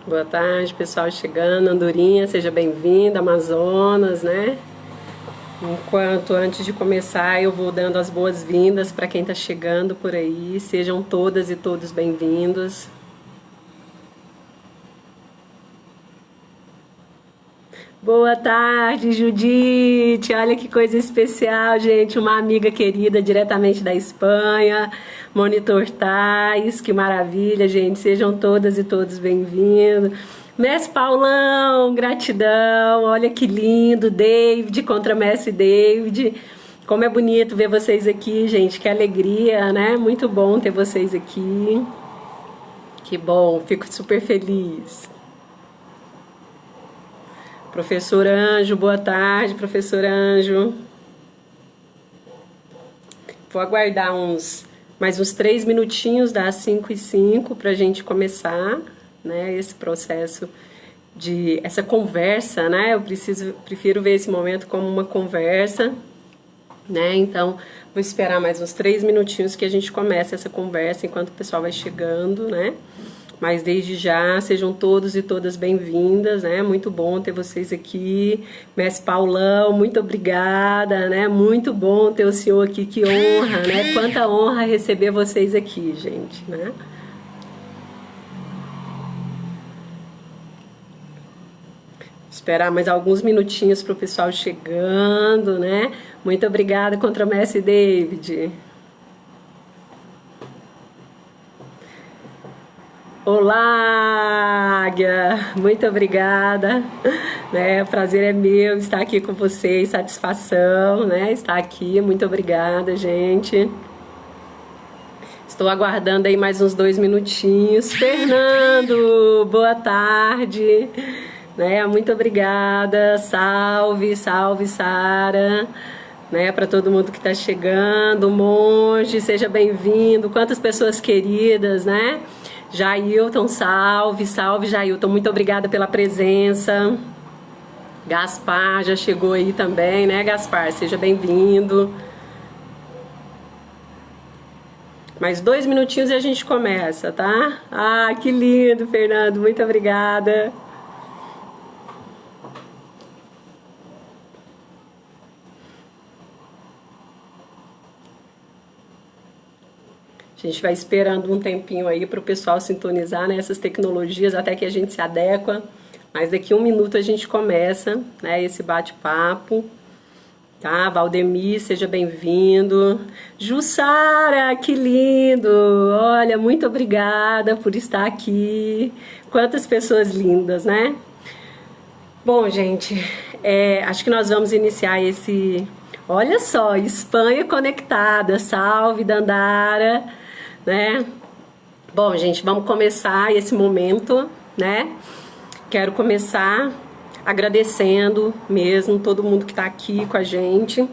Boa tarde, pessoal chegando. Andorinha, seja bem-vinda. Amazonas, né? Antes de começar, eu vou dando as boas-vindas para quem está chegando por aí. Sejam todas e todos bem-vindos. Boa tarde, Judite. Olha que coisa especial, gente. Uma amiga querida diretamente da Espanha, Monitor Tais. Que maravilha, gente. Sejam todas e todos bem-vindos. Mestre Paulão, gratidão. Olha que lindo. David contra Mestre David. Como é bonito ver vocês aqui, gente. Que alegria, né? Muito bom ter vocês aqui. Que bom, fico super feliz. Professor Anjo, boa tarde, professor Anjo. Vou aguardar mais uns 3 minutinhos, das 5h05, para a gente começar, né, esse processo essa conversa, né? Eu prefiro ver esse momento como uma conversa, né? Então, vou esperar mais uns 3 minutinhos que a gente comece essa conversa enquanto o pessoal vai chegando, né? Mas desde já, sejam todos e todas bem-vindas, né? Muito bom ter vocês aqui. Mestre Paulão, muito obrigada, né? Muito bom ter o senhor aqui, que honra, né? Quanta honra receber vocês aqui, gente, né? Esperar mais alguns minutinhos para o pessoal chegando, né? Muito obrigada, Contra-Mestre David. Olá, Águia, muito obrigada, né? O prazer é meu estar aqui com vocês, satisfação, né? Estar aqui, muito obrigada, gente. Estou aguardando aí mais uns 2 minutinhos. Fernando, boa tarde, né? Muito obrigada, salve, salve, Sara. Né, para todo mundo que está chegando, Monge, seja bem-vindo, quantas pessoas queridas, né? Jailton, salve, salve, Jailton, muito obrigada pela presença. Gaspar já chegou aí também, né, Gaspar? Seja bem-vindo. Mais 2 minutinhos e a gente começa, tá? Ah, que lindo, Fernando, muito obrigada. A gente vai esperando um tempinho aí para o pessoal sintonizar nessas tecnologias até que a gente se adequa. Mas daqui 1 minuto a gente começa, né, esse bate-papo. Tá, Valdemir, seja bem-vindo. Jussara, que lindo! Olha, muito obrigada por estar aqui. Quantas pessoas lindas, né? Bom, gente, acho que nós vamos iniciar esse... Olha só, Espanha conectada, salve, Dandara, né? Bom, gente, vamos começar esse momento, né? Quero começar agradecendo mesmo todo mundo que está aqui com a gente.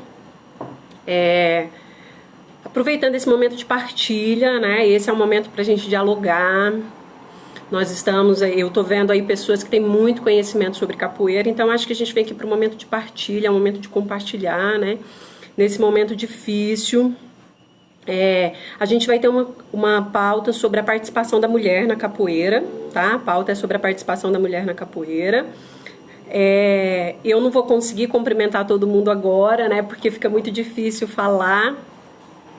Aproveitando esse momento de partilha, né? Esse é um momento para a gente dialogar. Eu tô vendo aí pessoas que têm muito conhecimento sobre capoeira, então acho que a gente vem aqui para um momento de partilha, um momento de compartilhar, né? Nesse momento difícil, a gente vai ter uma pauta sobre a participação da mulher na capoeira, tá? A pauta é sobre a participação da mulher na capoeira. Eu não vou conseguir cumprimentar todo mundo agora, né? Porque fica muito difícil falar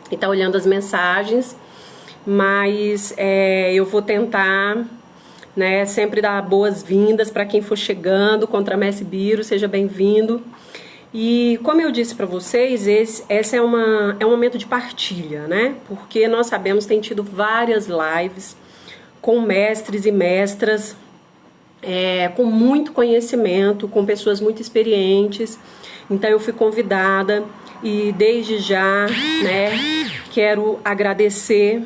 e tá olhando as mensagens, mas eu vou tentar, né, sempre dar boas-vindas para quem for chegando. Contra-Mestre Biro, seja bem-vindo. E como eu disse para vocês, esse é um momento de partilha, né? Porque nós sabemos, tem tido várias lives com mestres e mestras, com muito conhecimento, com pessoas muito experientes. Então eu fui convidada e desde já, né, quero agradecer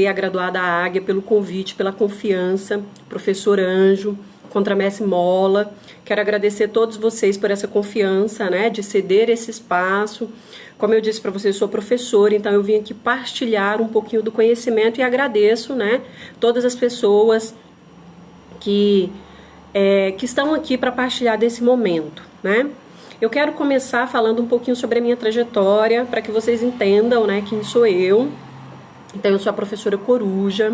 a graduada Águia pelo convite, pela confiança, professor Anjo, Contra-Mestre Mola. Quero agradecer a todos vocês por essa confiança, né, de ceder esse espaço. Como eu disse para vocês, eu sou professora, então eu vim aqui partilhar um pouquinho do conhecimento e agradeço, né, todas as pessoas que estão aqui para partilhar desse momento, né. Eu quero começar falando um pouquinho sobre a minha trajetória, para que vocês entendam, né, quem sou eu. Então, eu sou a professora Coruja.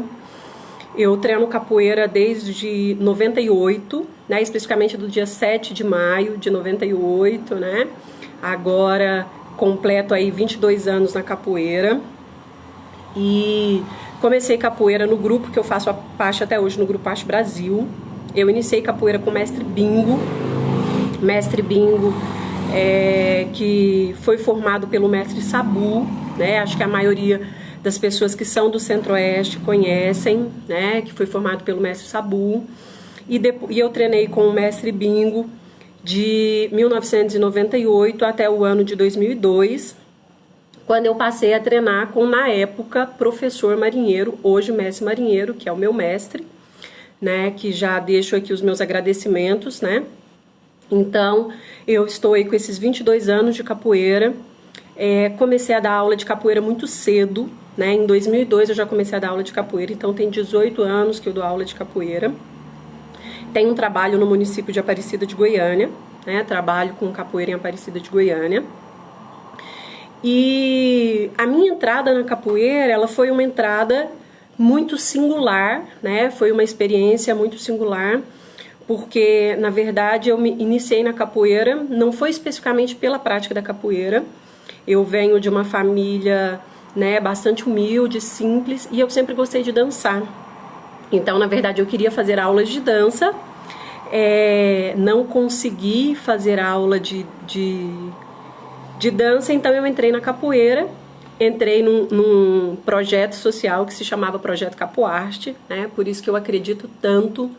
Eu treino capoeira desde 98, né, especificamente do dia 7 de maio de 98, né? Agora completo aí 22 anos na capoeira. E comecei capoeira no grupo que eu faço a parte até hoje, no Grupo Arte Brasil. Eu iniciei capoeira com o mestre Bingo. Mestre Bingo, que foi formado pelo mestre Sabu, né? Acho que a maioria das pessoas que são do Centro-Oeste conhecem, né? Que foi formado pelo mestre Sabu. E eu treinei com o mestre Bingo de 1998 até o ano de 2002, quando eu passei a treinar com, na época, professor Marinheiro, hoje mestre Marinheiro, que é o meu mestre, né? Que já deixo aqui os meus agradecimentos, né? Então, eu estou aí com esses 22 anos de capoeira. Comecei a dar aula de capoeira muito cedo, né? Em 2002 eu já comecei a dar aula de capoeira, então tem 18 anos que eu dou aula de capoeira. Tenho um trabalho no município de Aparecida de Goiânia, né? Trabalho com capoeira em Aparecida de Goiânia. E a minha entrada na capoeira, ela foi uma entrada muito singular, né? Foi uma experiência muito singular, porque, na verdade, eu me iniciei na capoeira, não foi especificamente pela prática da capoeira. Eu venho de uma família, né, bastante humilde, simples, e eu sempre gostei de dançar. Então, na verdade, eu queria fazer aulas de dança, não consegui fazer aula de dança, então eu entrei na capoeira, entrei num projeto social que se chamava Projeto Capoarte, né? Por isso que eu acredito tanto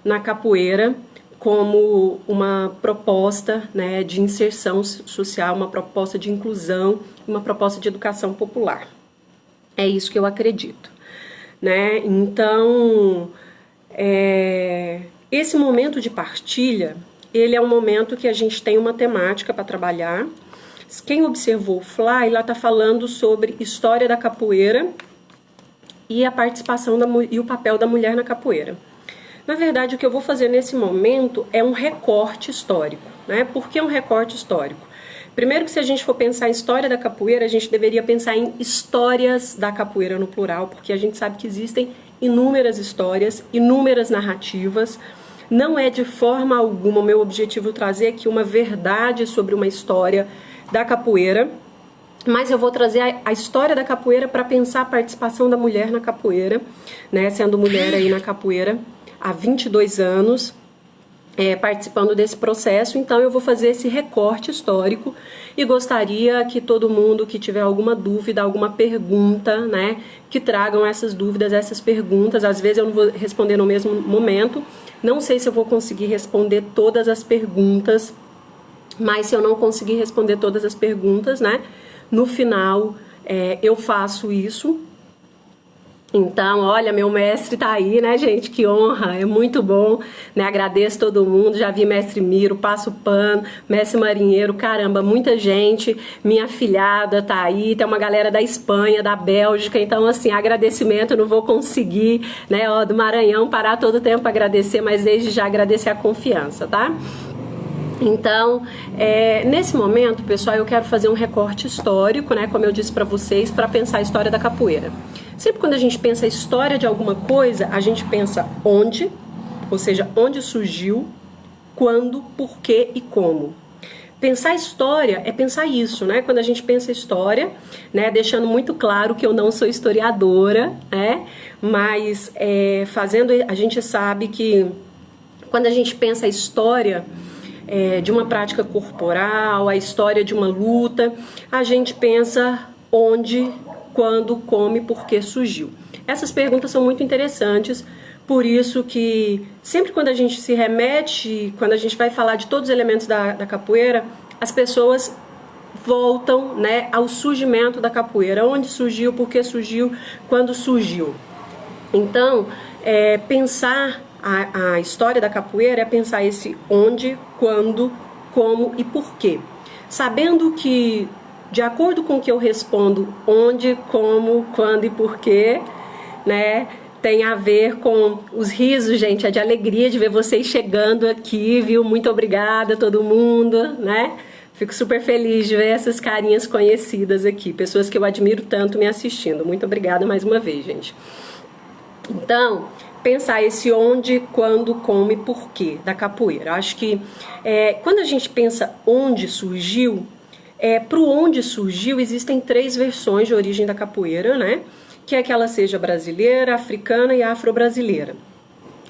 na capoeira como uma proposta, né, de inserção social, uma proposta de inclusão, uma proposta de educação popular. É isso que eu acredito, né? Então, esse momento de partilha, ele é um momento que a gente tem uma temática para trabalhar. Quem observou o Fly, lá está falando sobre história da capoeira e a participação e o papel da mulher na capoeira. Na verdade, o que eu vou fazer nesse momento é um recorte histórico, né? Por que um recorte histórico? Primeiro que se a gente for pensar em história da capoeira, a gente deveria pensar em histórias da capoeira no plural, porque a gente sabe que existem inúmeras histórias, inúmeras narrativas. Não é de forma alguma o meu objetivo trazer aqui uma verdade sobre uma história da capoeira, mas eu vou trazer a história da capoeira para pensar a participação da mulher na capoeira, né? Sendo mulher aí na capoeira há 22 anos, participando desse processo. Então eu vou fazer esse recorte histórico e gostaria que todo mundo que tiver alguma dúvida, alguma pergunta, né, que tragam essas dúvidas, essas perguntas. Às vezes eu não vou responder no mesmo momento, não sei se eu vou conseguir responder todas as perguntas, mas se eu não conseguir responder todas as perguntas, né, no final eu faço isso. Então, olha, meu mestre tá aí, né, gente? Que honra, é muito bom, né? Agradeço todo mundo, já vi mestre Miro, Passo Pano, mestre Marinheiro, caramba, muita gente. Minha afilhada tá aí, tem uma galera da Espanha, da Bélgica, então, assim, agradecimento, eu não vou conseguir, né, ó, do Maranhão parar todo o tempo para agradecer, mas desde já agradecer a confiança, tá? Então, nesse momento, pessoal, eu quero fazer um recorte histórico, né, como eu disse para vocês, para pensar a história da capoeira. Sempre quando a gente pensa a história de alguma coisa, a gente pensa onde, ou seja, onde surgiu, quando, por quê e como. Pensar história é pensar isso, né? Quando a gente pensa história, né, deixando muito claro que eu não sou historiadora, né? Mas a gente sabe que quando a gente pensa a história de uma prática corporal, a história de uma luta, a gente pensa onde, quando, como e por que surgiu. Essas perguntas são muito interessantes, por isso que sempre quando a gente se remete, quando a gente vai falar de todos os elementos da capoeira, as pessoas voltam, né, ao surgimento da capoeira, onde surgiu, por que surgiu, quando surgiu. Então, pensar a história da capoeira é pensar esse onde, quando, como e por quê. Sabendo que, de acordo com o que eu respondo, onde, como, quando e porquê, né, tem a ver com os risos, gente, é de alegria de ver vocês chegando aqui, viu? Muito obrigada a todo mundo, né? Fico super feliz de ver essas carinhas conhecidas aqui, pessoas que eu admiro tanto me assistindo. Muito obrigada mais uma vez, gente. Então, pensar esse onde, quando, como e porquê da capoeira. Acho que quando a gente pensa onde surgiu, para o onde surgiu existem 3 versões de origem da capoeira, né? Que é que ela seja brasileira, africana e afro-brasileira.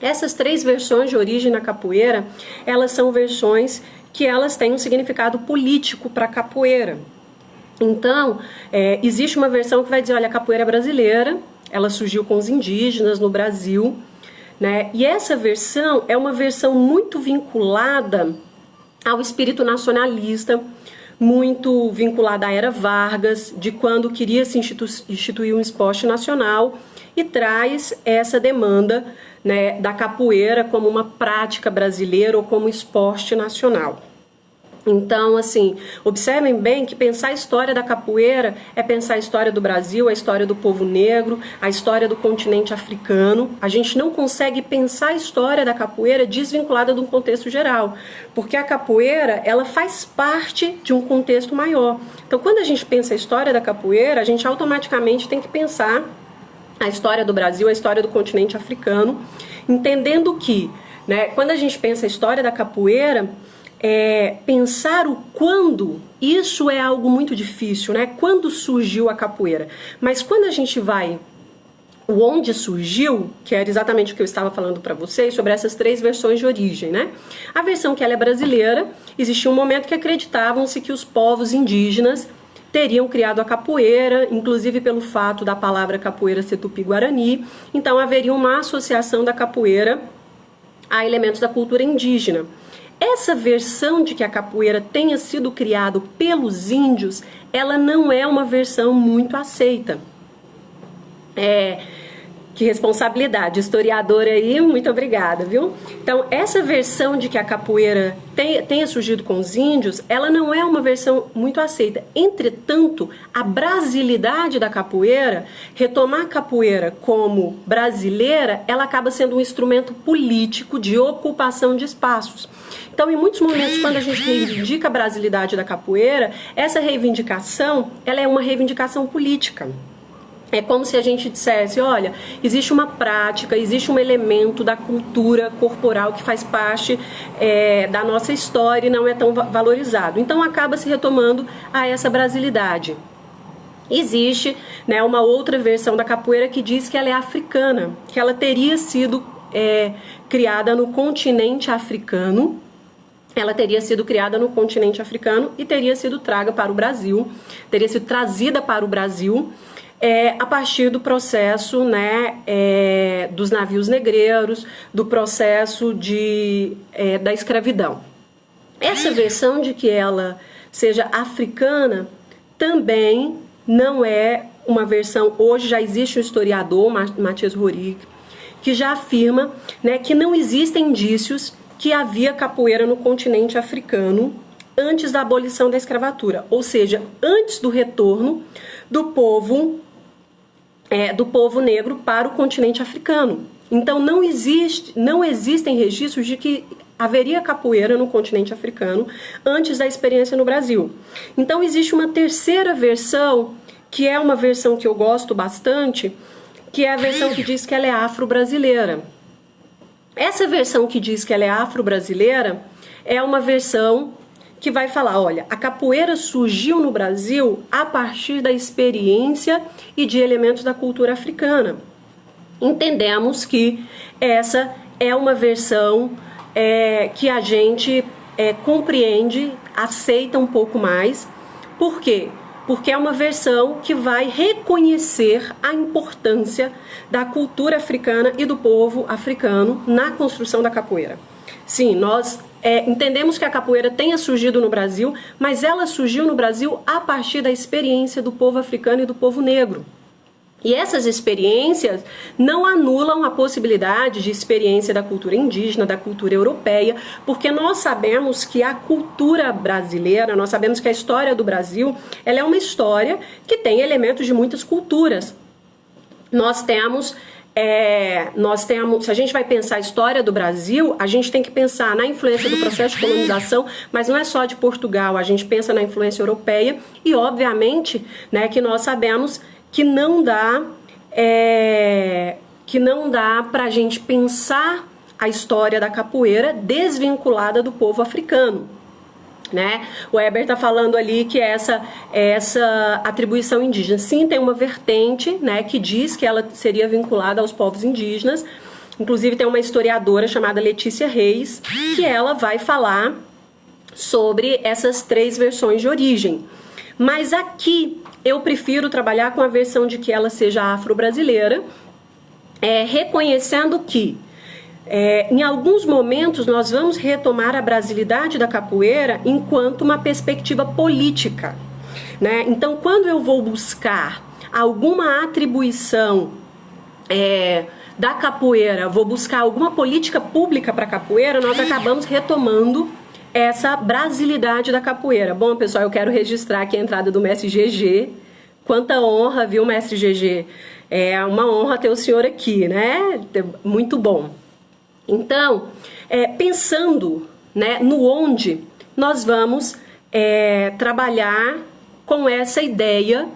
Essas 3 versões de origem na capoeira, elas são versões que elas têm um significado político para a capoeira. Então, existe uma versão que vai dizer, olha, a capoeira é brasileira, ela surgiu com os indígenas no Brasil, né? E essa versão é uma versão muito vinculada ao espírito nacionalista, muito vinculada à era Vargas, de quando queria se instituir um esporte nacional, e traz essa demanda, né, da capoeira como uma prática brasileira ou como esporte nacional. Então, assim, observem bem que pensar a história da capoeira é pensar a história do Brasil, a história do povo negro, a história do continente africano. A gente não consegue pensar a história da capoeira desvinculada de um contexto geral, porque a capoeira, ela faz parte de um contexto maior. Então, quando a gente pensa a história da capoeira, a gente automaticamente tem que pensar a história do Brasil, a história do continente africano, entendendo que, né, quando a gente pensa a história da capoeira, pensar o quando, isso é algo muito difícil, né? Quando surgiu a capoeira. Mas quando a gente vai o onde surgiu, que era exatamente o que eu estava falando para vocês, sobre essas 3 versões de origem, né? A versão que ela é brasileira, existia um momento que acreditavam-se que os povos indígenas teriam criado a capoeira, inclusive pelo fato da palavra capoeira ser tupi-guarani, então haveria uma associação da capoeira a elementos da cultura indígena. Essa versão de que a capoeira tenha sido criada pelos índios, ela não é uma versão muito aceita. Que responsabilidade, historiador aí, muito obrigada, viu? Então, essa versão de que a capoeira tenha surgido com os índios, ela não é uma versão muito aceita. Entretanto, a brasilidade da capoeira, retomar a capoeira como brasileira, ela acaba sendo um instrumento político de ocupação de espaços. Então, em muitos momentos, quando a gente reivindica a brasilidade da capoeira, essa reivindicação, ela é uma reivindicação política. É como se a gente dissesse, olha, existe uma prática, existe um elemento da cultura corporal que faz parte da nossa história e não é tão valorizado. Então acaba se retomando a essa brasilidade. Existe, né, uma outra versão da capoeira que diz que ela é africana, que ela teria sido criada no continente africano. Ela teria sido criada no continente africano e teria sido traga para o Brasil, teria sido trazida para o Brasil a partir do processo, né, dos navios negreiros, do processo da escravidão. Essa versão de que ela seja africana também não é uma versão. Hoje já existe um historiador, Matias Rorig, que já afirma, né, que não existem indícios que havia capoeira no continente africano antes da abolição da escravatura, ou seja, antes do retorno do povo negro para o continente africano. Então não existem registros de que haveria capoeira no continente africano antes da experiência no Brasil. Então existe uma terceira versão, que é uma versão que eu gosto bastante, que é a versão que diz que ela é afro-brasileira. Essa versão que diz que ela é afro-brasileira é uma versão que vai falar, olha, a capoeira surgiu no Brasil a partir da experiência e de elementos da cultura africana. Entendemos que essa é uma versão que a gente compreende, aceita um pouco mais. Por quê? Porque é uma versão que vai reconhecer a importância da cultura africana e do povo africano na construção da capoeira. Sim, nós entendemos que a capoeira tenha surgido no Brasil, mas ela surgiu no Brasil a partir da experiência do povo africano e do povo negro. E essas experiências não anulam a possibilidade de experiência da cultura indígena, da cultura europeia, porque nós sabemos que a cultura brasileira, nós sabemos que a história do Brasil, ela é uma história que tem elementos de muitas culturas. Nós temos, se a gente vai pensar a história do Brasil, a gente tem que pensar na influência do processo de colonização, mas não é só de Portugal, a gente pensa na influência europeia e, obviamente, né, que nós sabemos que não dá que não dá para a gente pensar a história da capoeira desvinculada do povo africano, né? O Weber está falando ali que essa atribuição indígena, sim, tem uma vertente, né, que diz que ela seria vinculada aos povos indígenas. Inclusive tem uma historiadora chamada Letícia Reis, que ela vai falar sobre essas 3 versões de origem. Mas aqui eu prefiro trabalhar com a versão de que ela seja afro-brasileira, reconhecendo que em alguns momentos nós vamos retomar a brasilidade da capoeira enquanto uma perspectiva política, né? Então, quando eu vou buscar alguma atribuição da capoeira, vou buscar alguma política pública para a capoeira, nós acabamos retomando essa brasilidade da capoeira. Bom, pessoal, eu quero registrar aqui a entrada do mestre GG. Quanta honra, viu, mestre GG? É uma honra ter o senhor aqui, né? Muito bom. Então, pensando, né, no onde nós vamos trabalhar com essa ideia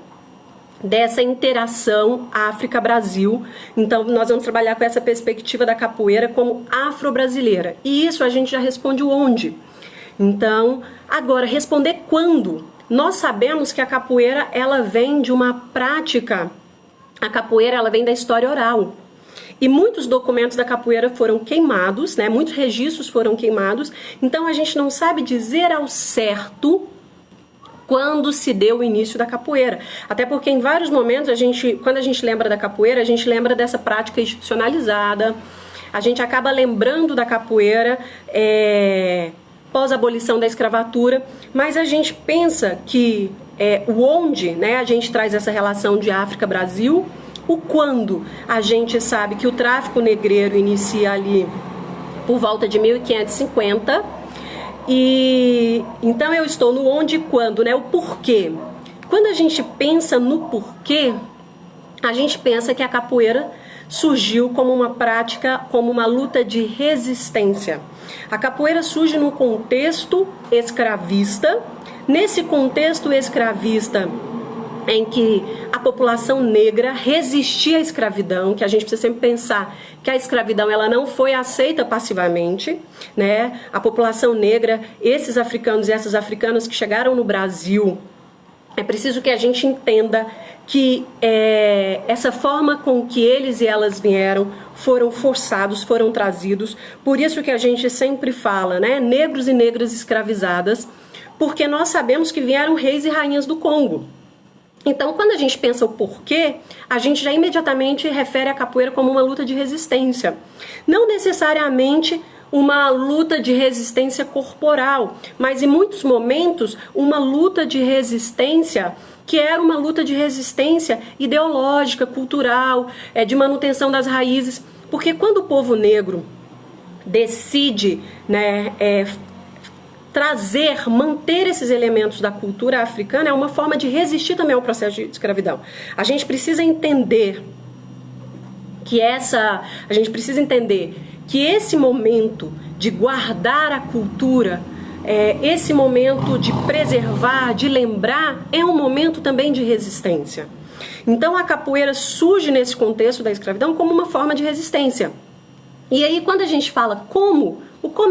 dessa interação África-Brasil. Então, nós vamos trabalhar com essa perspectiva da capoeira como afro-brasileira. E isso a gente já responde o onde. Então, agora, responder quando. Nós sabemos que a capoeira, ela vem de uma prática, a capoeira, ela vem da história oral. E muitos documentos da capoeira foram queimados, né? Muitos registros foram queimados. Então a gente não sabe dizer ao certo quando se deu o início da capoeira. Até porque em vários momentos, quando a gente lembra da capoeira, a gente lembra dessa prática institucionalizada. A gente acaba lembrando da capoeira pós-abolição da escravatura. Mas a gente pensa que o onde, né? A gente traz essa relação de África-Brasil. O quando, a gente sabe que o tráfico negreiro inicia ali por volta de 1550. E então eu estou no onde e quando, né? O porquê. Quando a gente pensa no porquê, a gente pensa que a capoeira surgiu como uma prática, como uma luta de resistência. A capoeira surge num contexto escravista. Nesse contexto escravista, em que a população negra resistia à escravidão, que a gente precisa sempre pensar que a escravidão ela não foi aceita passivamente, né? A população negra, esses africanos e essas africanas que chegaram no Brasil, é preciso que a gente entenda que essa forma com que eles e elas vieram foram forçados, foram trazidos. Por isso que a gente sempre fala, né? Negros e negras escravizadas, porque nós sabemos que vieram reis e rainhas do Congo. Então, quando a gente pensa o porquê, a gente já imediatamente refere a capoeira como uma luta de resistência. Não necessariamente uma luta de resistência corporal, mas em muitos momentos uma luta de resistência que era uma luta de resistência ideológica, cultural, de manutenção das raízes. Porque quando o povo negro decide, né, manter esses elementos da cultura africana, é uma forma de resistir também ao processo de escravidão. A gente precisa entender que esse momento de guardar a cultura, esse momento de preservar, de lembrar, é um momento também de resistência. Então a capoeira surge nesse contexto da escravidão como uma forma de resistência. E aí quando a gente fala como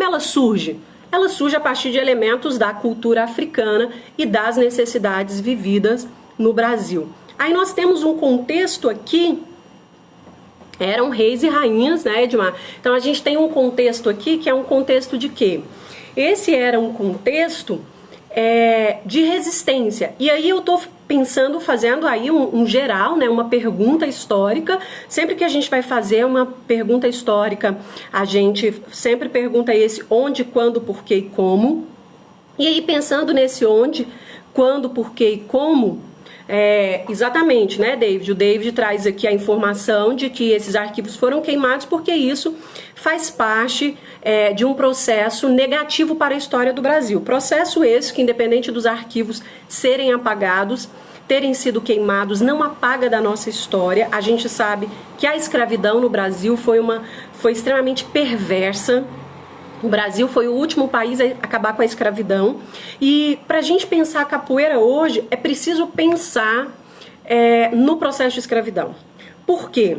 ela surge? Ela surge a partir de elementos da cultura africana e das necessidades vividas no Brasil. Aí nós temos um contexto aqui, eram reis e rainhas, né, Edmar? Então a gente tem um contexto aqui que é um contexto de quê? Esse era um contexto de resistência. E aí eu estou pensando, fazendo aí um geral, né, uma pergunta histórica. Sempre que a gente vai fazer uma pergunta histórica, a gente sempre pergunta esse onde, quando, porquê e como. E aí pensando nesse onde, quando, porquê e como, exatamente, né, David? O David traz aqui a informação de que esses arquivos foram queimados porque isso faz parte de um processo negativo para a história do Brasil. Processo esse que, independente dos arquivos serem apagados, terem sido queimados, não apaga da nossa história. A gente sabe que a escravidão no Brasil foi extremamente perversa. O Brasil foi o último país a acabar com a escravidão. E para a gente pensar a capoeira hoje, é preciso pensar no processo de escravidão. Por quê?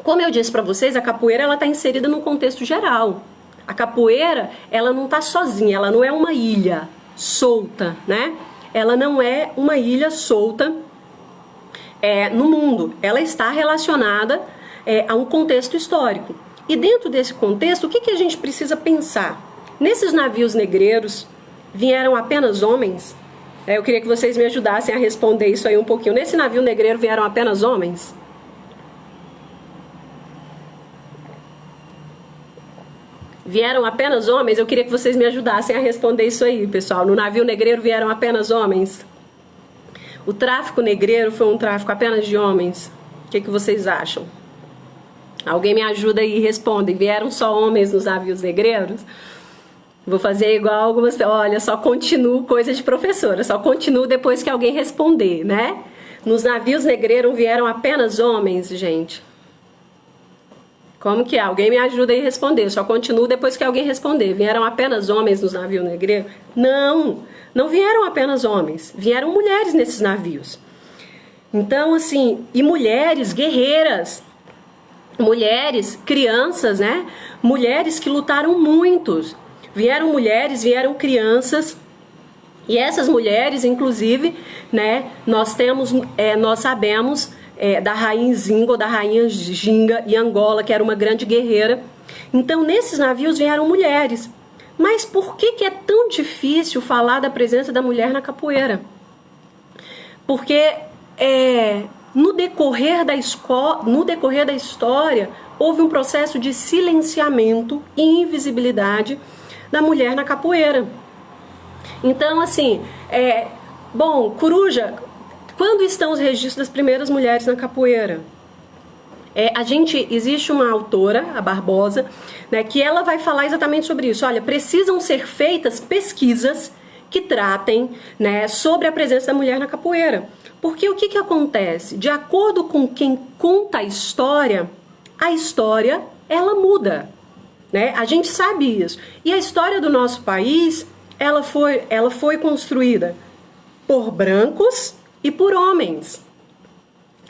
Como eu disse para vocês, a capoeira ela está inserida num contexto geral. A capoeira, ela não está sozinha, ela não é uma ilha solta, né? Ela não é uma ilha solta no mundo. Ela está relacionada a um contexto histórico. E dentro desse contexto, o que a gente precisa pensar? Nesses navios negreiros, vieram apenas homens? Eu queria que vocês me ajudassem a responder isso aí um pouquinho. Nesse navio negreiro vieram apenas homens? Vieram apenas homens? Eu queria que vocês me ajudassem a responder isso aí, pessoal. No navio negreiro vieram apenas homens? O tráfico negreiro foi um tráfico apenas de homens? O que vocês acham? Alguém me ajuda aí e responde. Vieram só homens nos navios negreiros? Vou fazer igual algumas... Olha, só continuo coisa de professora. Só continuo depois que alguém responder, né? Nos navios negreiros vieram apenas homens, gente. Como que é? Alguém me ajuda aí a responder. Só continuo depois que alguém responder. Vieram apenas homens nos navios negreiros? Não, não vieram apenas homens. Vieram mulheres nesses navios. Então, assim, e mulheres guerreiras. Mulheres, crianças, né? Mulheres que lutaram muito. Vieram mulheres, vieram crianças. E essas mulheres, inclusive, né? Nós sabemos... da rainha Zinga ou da rainha Ginga em Angola, que era uma grande guerreira. Então, nesses navios vieram mulheres. Mas por que é tão difícil falar da presença da mulher na capoeira? Porque no decorrer da história, houve um processo de silenciamento e invisibilidade da mulher na capoeira. Então, assim, Coruja... Quando estão os registros das primeiras mulheres na capoeira? Existe uma autora, a Barbosa, né, que ela vai falar exatamente sobre isso. Olha, precisam ser feitas pesquisas que tratem, né, sobre a presença da mulher na capoeira. Porque o que acontece? De acordo com quem conta a história ela muda. Né? A gente sabe isso. E a história do nosso país, ela foi construída por brancos e por homens.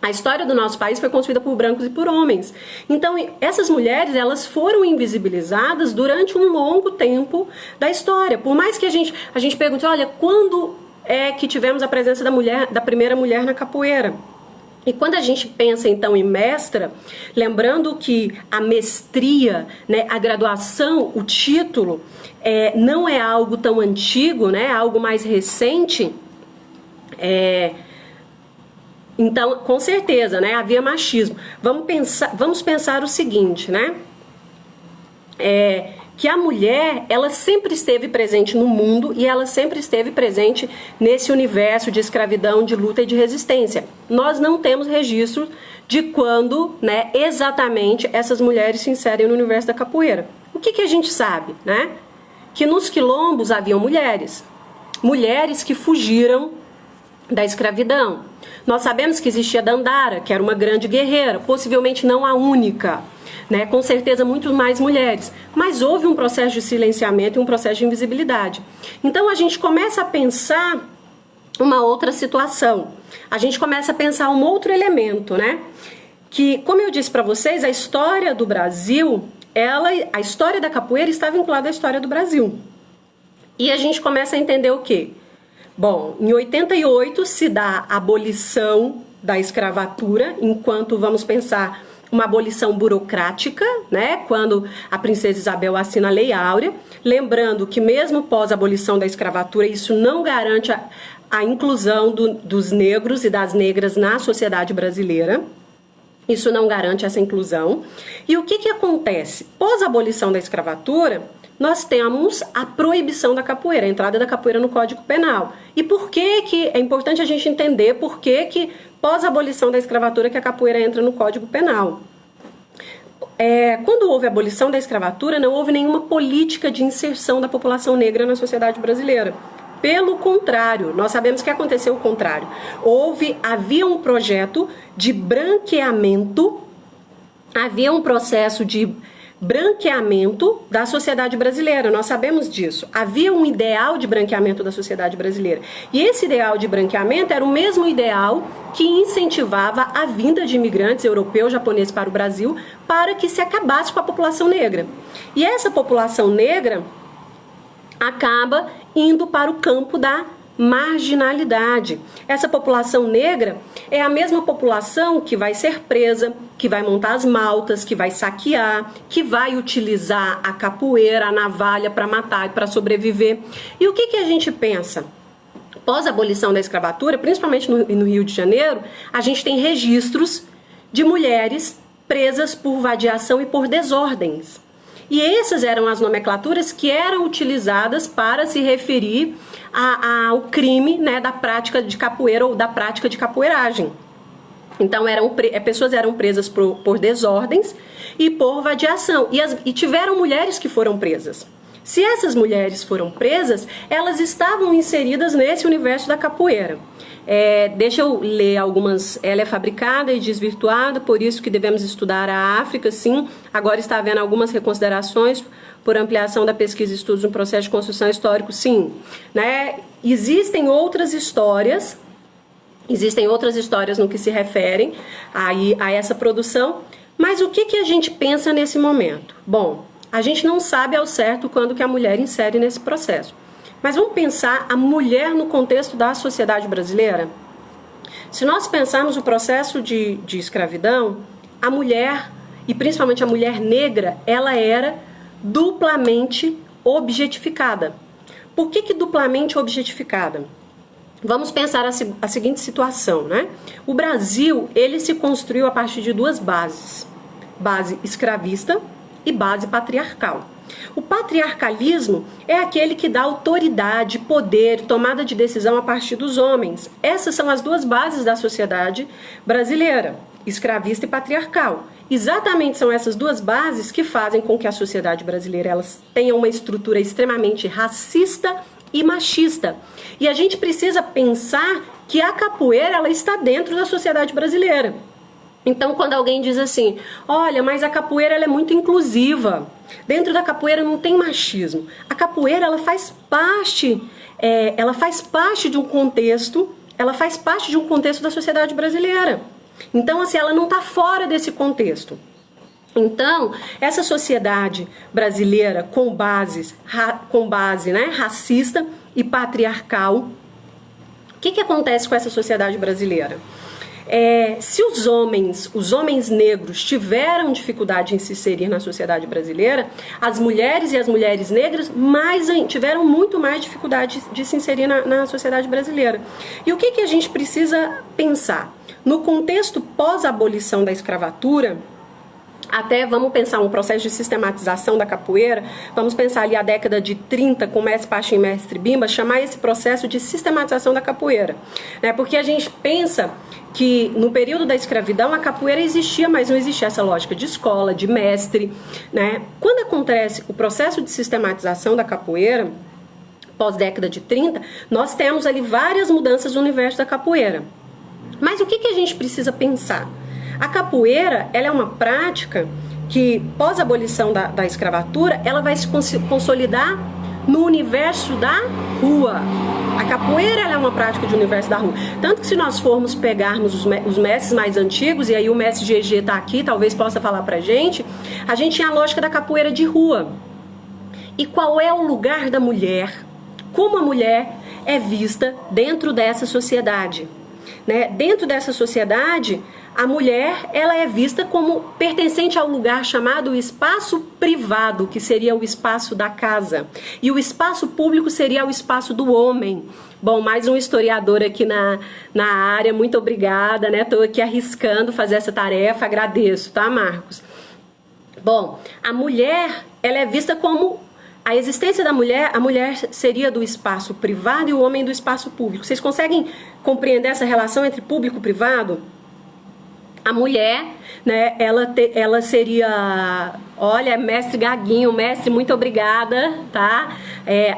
A história do nosso país foi construída por brancos e por homens. Então, essas mulheres, elas foram invisibilizadas durante um longo tempo da história. Por mais que a gente pergunte, olha, quando é que tivemos a presença da primeira mulher na capoeira? E quando a gente pensa, então, em mestra, lembrando que a mestria, né, a graduação, o título, não é algo tão antigo, né, é algo mais recente. Então, com certeza, né, havia machismo. Vamos pensar o seguinte, né? Que a mulher, ela sempre esteve presente no mundo e ela sempre esteve presente nesse universo de escravidão, de luta e de resistência. Nós não temos registro de quando, né, exatamente essas mulheres se inserem no universo da capoeira. O que a gente sabe, né? Que nos quilombos haviam mulheres que fugiram da escravidão. Nós sabemos que existia Dandara, que era uma grande guerreira, possivelmente não a única, né? Com certeza muito mais mulheres, mas houve um processo de silenciamento e um processo de invisibilidade. Então a gente começa a pensar uma outra situação, a gente começa a pensar um outro elemento, né? Que, como eu disse para vocês, a história do Brasil, a história da capoeira está vinculada à história do Brasil. E a gente começa a entender o quê? Bom, em 88 se dá a abolição da escravatura, enquanto vamos pensar uma abolição burocrática, né? Quando a princesa Isabel assina a Lei Áurea, lembrando que mesmo pós a abolição da escravatura, isso não garante a inclusão dos negros e das negras na sociedade brasileira. Isso não garante essa inclusão. E o que acontece? Pós a abolição da escravatura, nós temos a proibição da capoeira, a entrada da capoeira no Código Penal. E por que é importante a gente entender por que pós a abolição da escravatura que a capoeira entra no Código Penal? Quando houve a abolição da escravatura, não houve nenhuma política de inserção da população negra na sociedade brasileira. Pelo contrário, nós sabemos que aconteceu o contrário. Havia um projeto de branqueamento, havia um processo de branqueamento da sociedade brasileira, nós sabemos disso. Havia um ideal de branqueamento da sociedade brasileira. E esse ideal de branqueamento era o mesmo ideal que incentivava a vinda de imigrantes europeus, japoneses para o Brasil, para que se acabasse com a população negra. E essa população negra acaba indo para o campo da marginalidade. Essa população negra é a mesma população que vai ser presa, que vai montar as maltas, que vai saquear, que vai utilizar a capoeira, a navalha para matar e para sobreviver. E o que a gente pensa? Pós a abolição da escravatura, principalmente no Rio de Janeiro, a gente tem registros de mulheres presas por vadiação e por desordens. E essas eram as nomenclaturas que eram utilizadas para se referir ao crime, né, da prática de capoeira ou da prática de capoeiragem. Então, pessoas eram presas por desordens e por vadiação. E tiveram mulheres que foram presas. Se essas mulheres foram presas, elas estavam inseridas nesse universo da capoeira. Deixa eu ler algumas. Ela é fabricada e desvirtuada, por isso que devemos estudar a África, sim. Agora está havendo algumas reconsiderações por ampliação da pesquisa e estudos no processo de construção histórico, sim. Né? Existem outras histórias no que se referem a essa produção, mas o que a gente pensa nesse momento? Bom, a gente não sabe ao certo quando que a mulher insere nesse processo. Mas vamos pensar a mulher no contexto da sociedade brasileira? Se nós pensarmos o processo de escravidão, a mulher, e principalmente a mulher negra, ela era duplamente objetificada. Por que duplamente objetificada? Vamos pensar a seguinte situação, né? O Brasil, ele se construiu a partir de duas bases. Base escravista e base patriarcal. O patriarcalismo é aquele que dá autoridade, poder, tomada de decisão a partir dos homens. Essas são as duas bases da sociedade brasileira, escravista e patriarcal. Exatamente são essas duas bases que fazem com que a sociedade brasileira tenha uma estrutura extremamente racista e machista. E a gente precisa pensar que a capoeira ela está dentro da sociedade brasileira. Então, quando alguém diz assim, olha, mas a capoeira ela é muito inclusiva, dentro da capoeira não tem machismo. A capoeira ela faz parte de um contexto, da sociedade brasileira. Então, assim, ela não está fora desse contexto. Então, essa sociedade brasileira com base, né, racista e patriarcal, o que acontece com essa sociedade brasileira? Se os homens negros tiveram dificuldade em se inserir na sociedade brasileira, as mulheres e as mulheres negras tiveram muito mais dificuldade de se inserir na sociedade brasileira. E o que a gente precisa pensar? No contexto pós-abolição da escravatura, até vamos pensar um processo de sistematização da capoeira, vamos pensar ali a década de 30 com Mestre Pachim e Mestre Bimba, chamar esse processo de sistematização da capoeira. Né? Porque a gente pensa que no período da escravidão a capoeira existia, mas não existia essa lógica de escola, de mestre. Né? Quando acontece o processo de sistematização da capoeira, pós-década de 30, nós temos ali várias mudanças no universo da capoeira. Mas o que a gente precisa pensar? A capoeira, ela é uma prática que, pós a abolição da escravatura, ela vai se consolidar no universo da rua. A capoeira ela é uma prática de universo da rua. Tanto que se nós formos pegarmos os mestres mais antigos, e aí o mestre GG está aqui, talvez possa falar pra gente, a gente tinha a lógica da capoeira de rua. E qual é o lugar da mulher? Como a mulher é vista dentro dessa sociedade? Né? Dentro dessa sociedade, a mulher ela é vista como pertencente ao lugar chamado espaço privado, que seria o espaço da casa. E o espaço público seria o espaço do homem. Bom, mais um historiador aqui na área, muito obrigada, né? Estou aqui arriscando fazer essa tarefa, agradeço, tá, Marcos? Bom, a mulher ela é vista como... A existência da mulher, a mulher seria do espaço privado e o homem do espaço público. Vocês conseguem compreender essa relação entre público e privado? A mulher, né, ela seria, olha, mestre Gaguinho, mestre, muito obrigada, tá?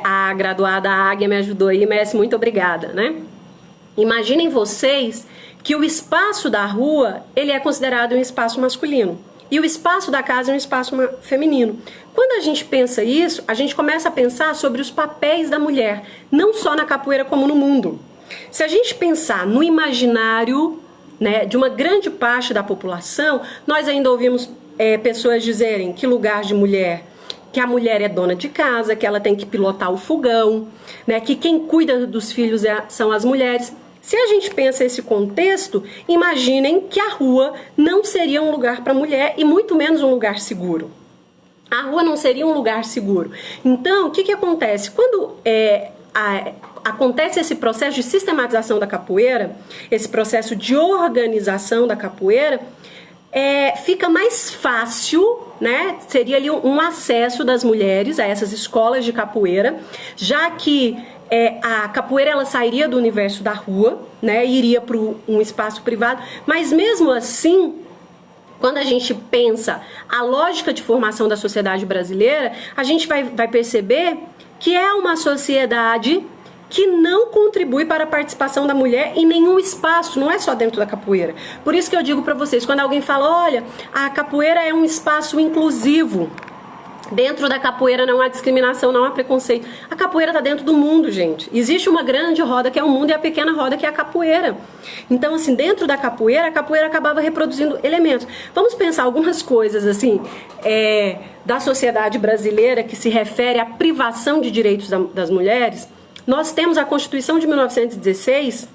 A graduada Águia me ajudou aí, mestre, muito obrigada, né? Imaginem vocês que o espaço da rua, ele é considerado um espaço masculino. e o espaço da casa é um espaço feminino. Quando a gente pensa isso, a gente começa a pensar sobre os papéis da mulher, não só na capoeira como no mundo. Se a gente pensar no imaginário, né, de uma grande parte da população, nós ainda ouvimos pessoas dizerem que lugar de mulher, que a mulher é dona de casa, que ela tem que pilotar o fogão, né, que quem cuida dos filhos são as mulheres. Se a gente pensa esse contexto, imaginem que a rua não seria um lugar para mulher e muito menos um lugar seguro. A rua não seria um lugar seguro. Então, o que acontece? Quando acontece esse processo de sistematização da capoeira, esse processo de organização da capoeira, fica mais fácil, né? Seria ali um acesso das mulheres a essas escolas de capoeira, já que a capoeira ela sairia do universo da rua, né? E iria para um espaço privado, mas mesmo assim, quando a gente pensa a lógica de formação da sociedade brasileira, a gente vai perceber que é uma sociedade que não contribui para a participação da mulher em nenhum espaço, não é só dentro da capoeira. Por isso que eu digo para vocês, quando alguém fala, olha, a capoeira é um espaço inclusivo, dentro da capoeira não há discriminação, não há preconceito. A capoeira está dentro do mundo, gente. Existe uma grande roda que é o mundo e a pequena roda que é a capoeira. Então, assim, dentro da capoeira, a capoeira acabava reproduzindo elementos. Vamos pensar algumas coisas, assim, da sociedade brasileira que se refere à privação de direitos das mulheres. Nós temos a Constituição de 1916,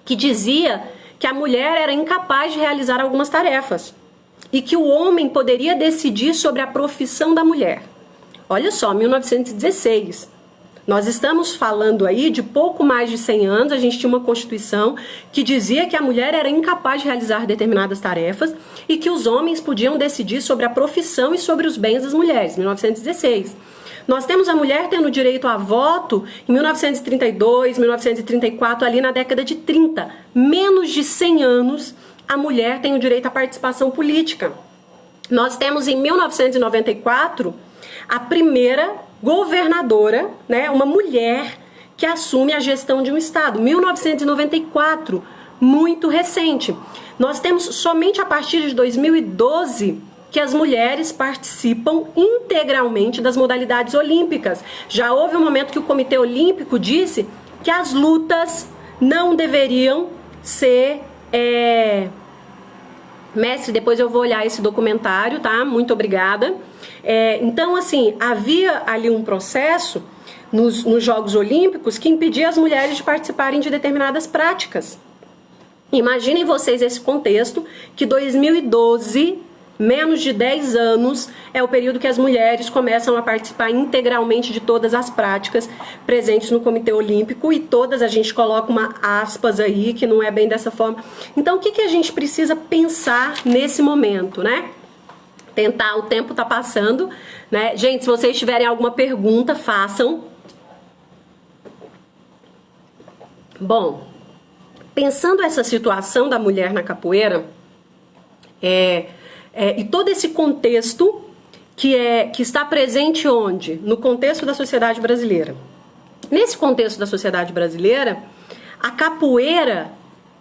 que dizia que a mulher era incapaz de realizar algumas tarefas e que o homem poderia decidir sobre a profissão da mulher. Olha só, 1916. Nós estamos falando aí de pouco mais de 100 anos, a gente tinha uma Constituição que dizia que a mulher era incapaz de realizar determinadas tarefas e que os homens podiam decidir sobre a profissão e sobre os bens das mulheres, 1916. Nós temos a mulher tendo direito a voto em 1932, 1934, ali na década de 30. Menos de 100 anos, a mulher tem o direito à participação política. Nós temos em 1994 a primeira governadora, né, uma mulher que assume a gestão de um estado. 1994, muito recente. Nós temos somente a partir de 2012 que as mulheres participam integralmente das modalidades olímpicas. Já houve um momento que o Comitê Olímpico disse que as lutas não deveriam ser... Mestre, depois eu vou olhar esse documentário, tá? Muito obrigada. Então, assim, havia ali um processo nos Jogos Olímpicos que impedia as mulheres de participarem de determinadas práticas. Imaginem vocês esse contexto, que 2012... menos de 10 anos é o período que as mulheres começam a participar integralmente de todas as práticas presentes no Comitê Olímpico, e todas a gente coloca uma aspas aí, que não é bem dessa forma. Então, o que a gente precisa pensar nesse momento, né? Tentar, o tempo tá passando, né? Gente, se vocês tiverem alguma pergunta, façam. Bom, pensando essa situação da mulher na capoeira, e todo esse contexto que está presente onde? No contexto da sociedade brasileira. Nesse contexto da sociedade brasileira, a capoeira,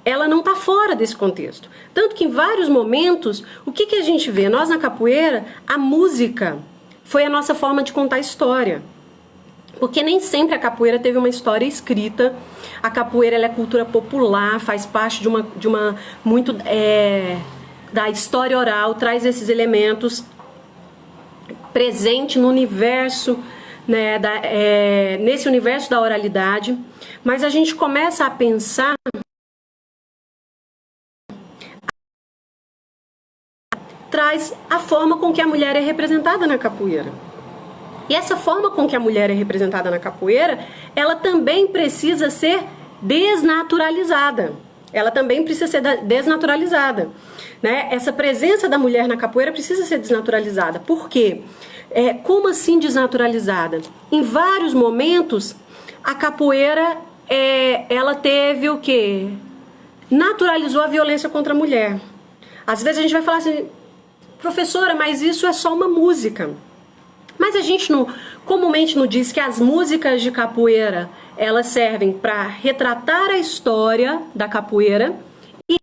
ela não está fora desse contexto. Tanto que em vários momentos, o que a gente vê? Nós na capoeira, a música foi a nossa forma de contar história. Porque nem sempre a capoeira teve uma história escrita. A capoeira ela é cultura popular, faz parte de uma muito... da história oral, traz esses elementos presente no universo, né, nesse universo da oralidade, mas a gente começa a pensar traz a forma com que a mulher é representada na capoeira. E essa forma com que a mulher é representada na capoeira, ela também precisa ser desnaturalizada. Ela também precisa ser desnaturalizada. Né? Essa presença da mulher na capoeira precisa ser desnaturalizada. Por quê? Como assim desnaturalizada? Em vários momentos, a capoeira, ela teve o quê? Naturalizou a violência contra a mulher. Às vezes a gente vai falar assim, professora, mas isso é só uma música. Mas a gente comumente não diz que as músicas de capoeira, elas servem para retratar a história da capoeira e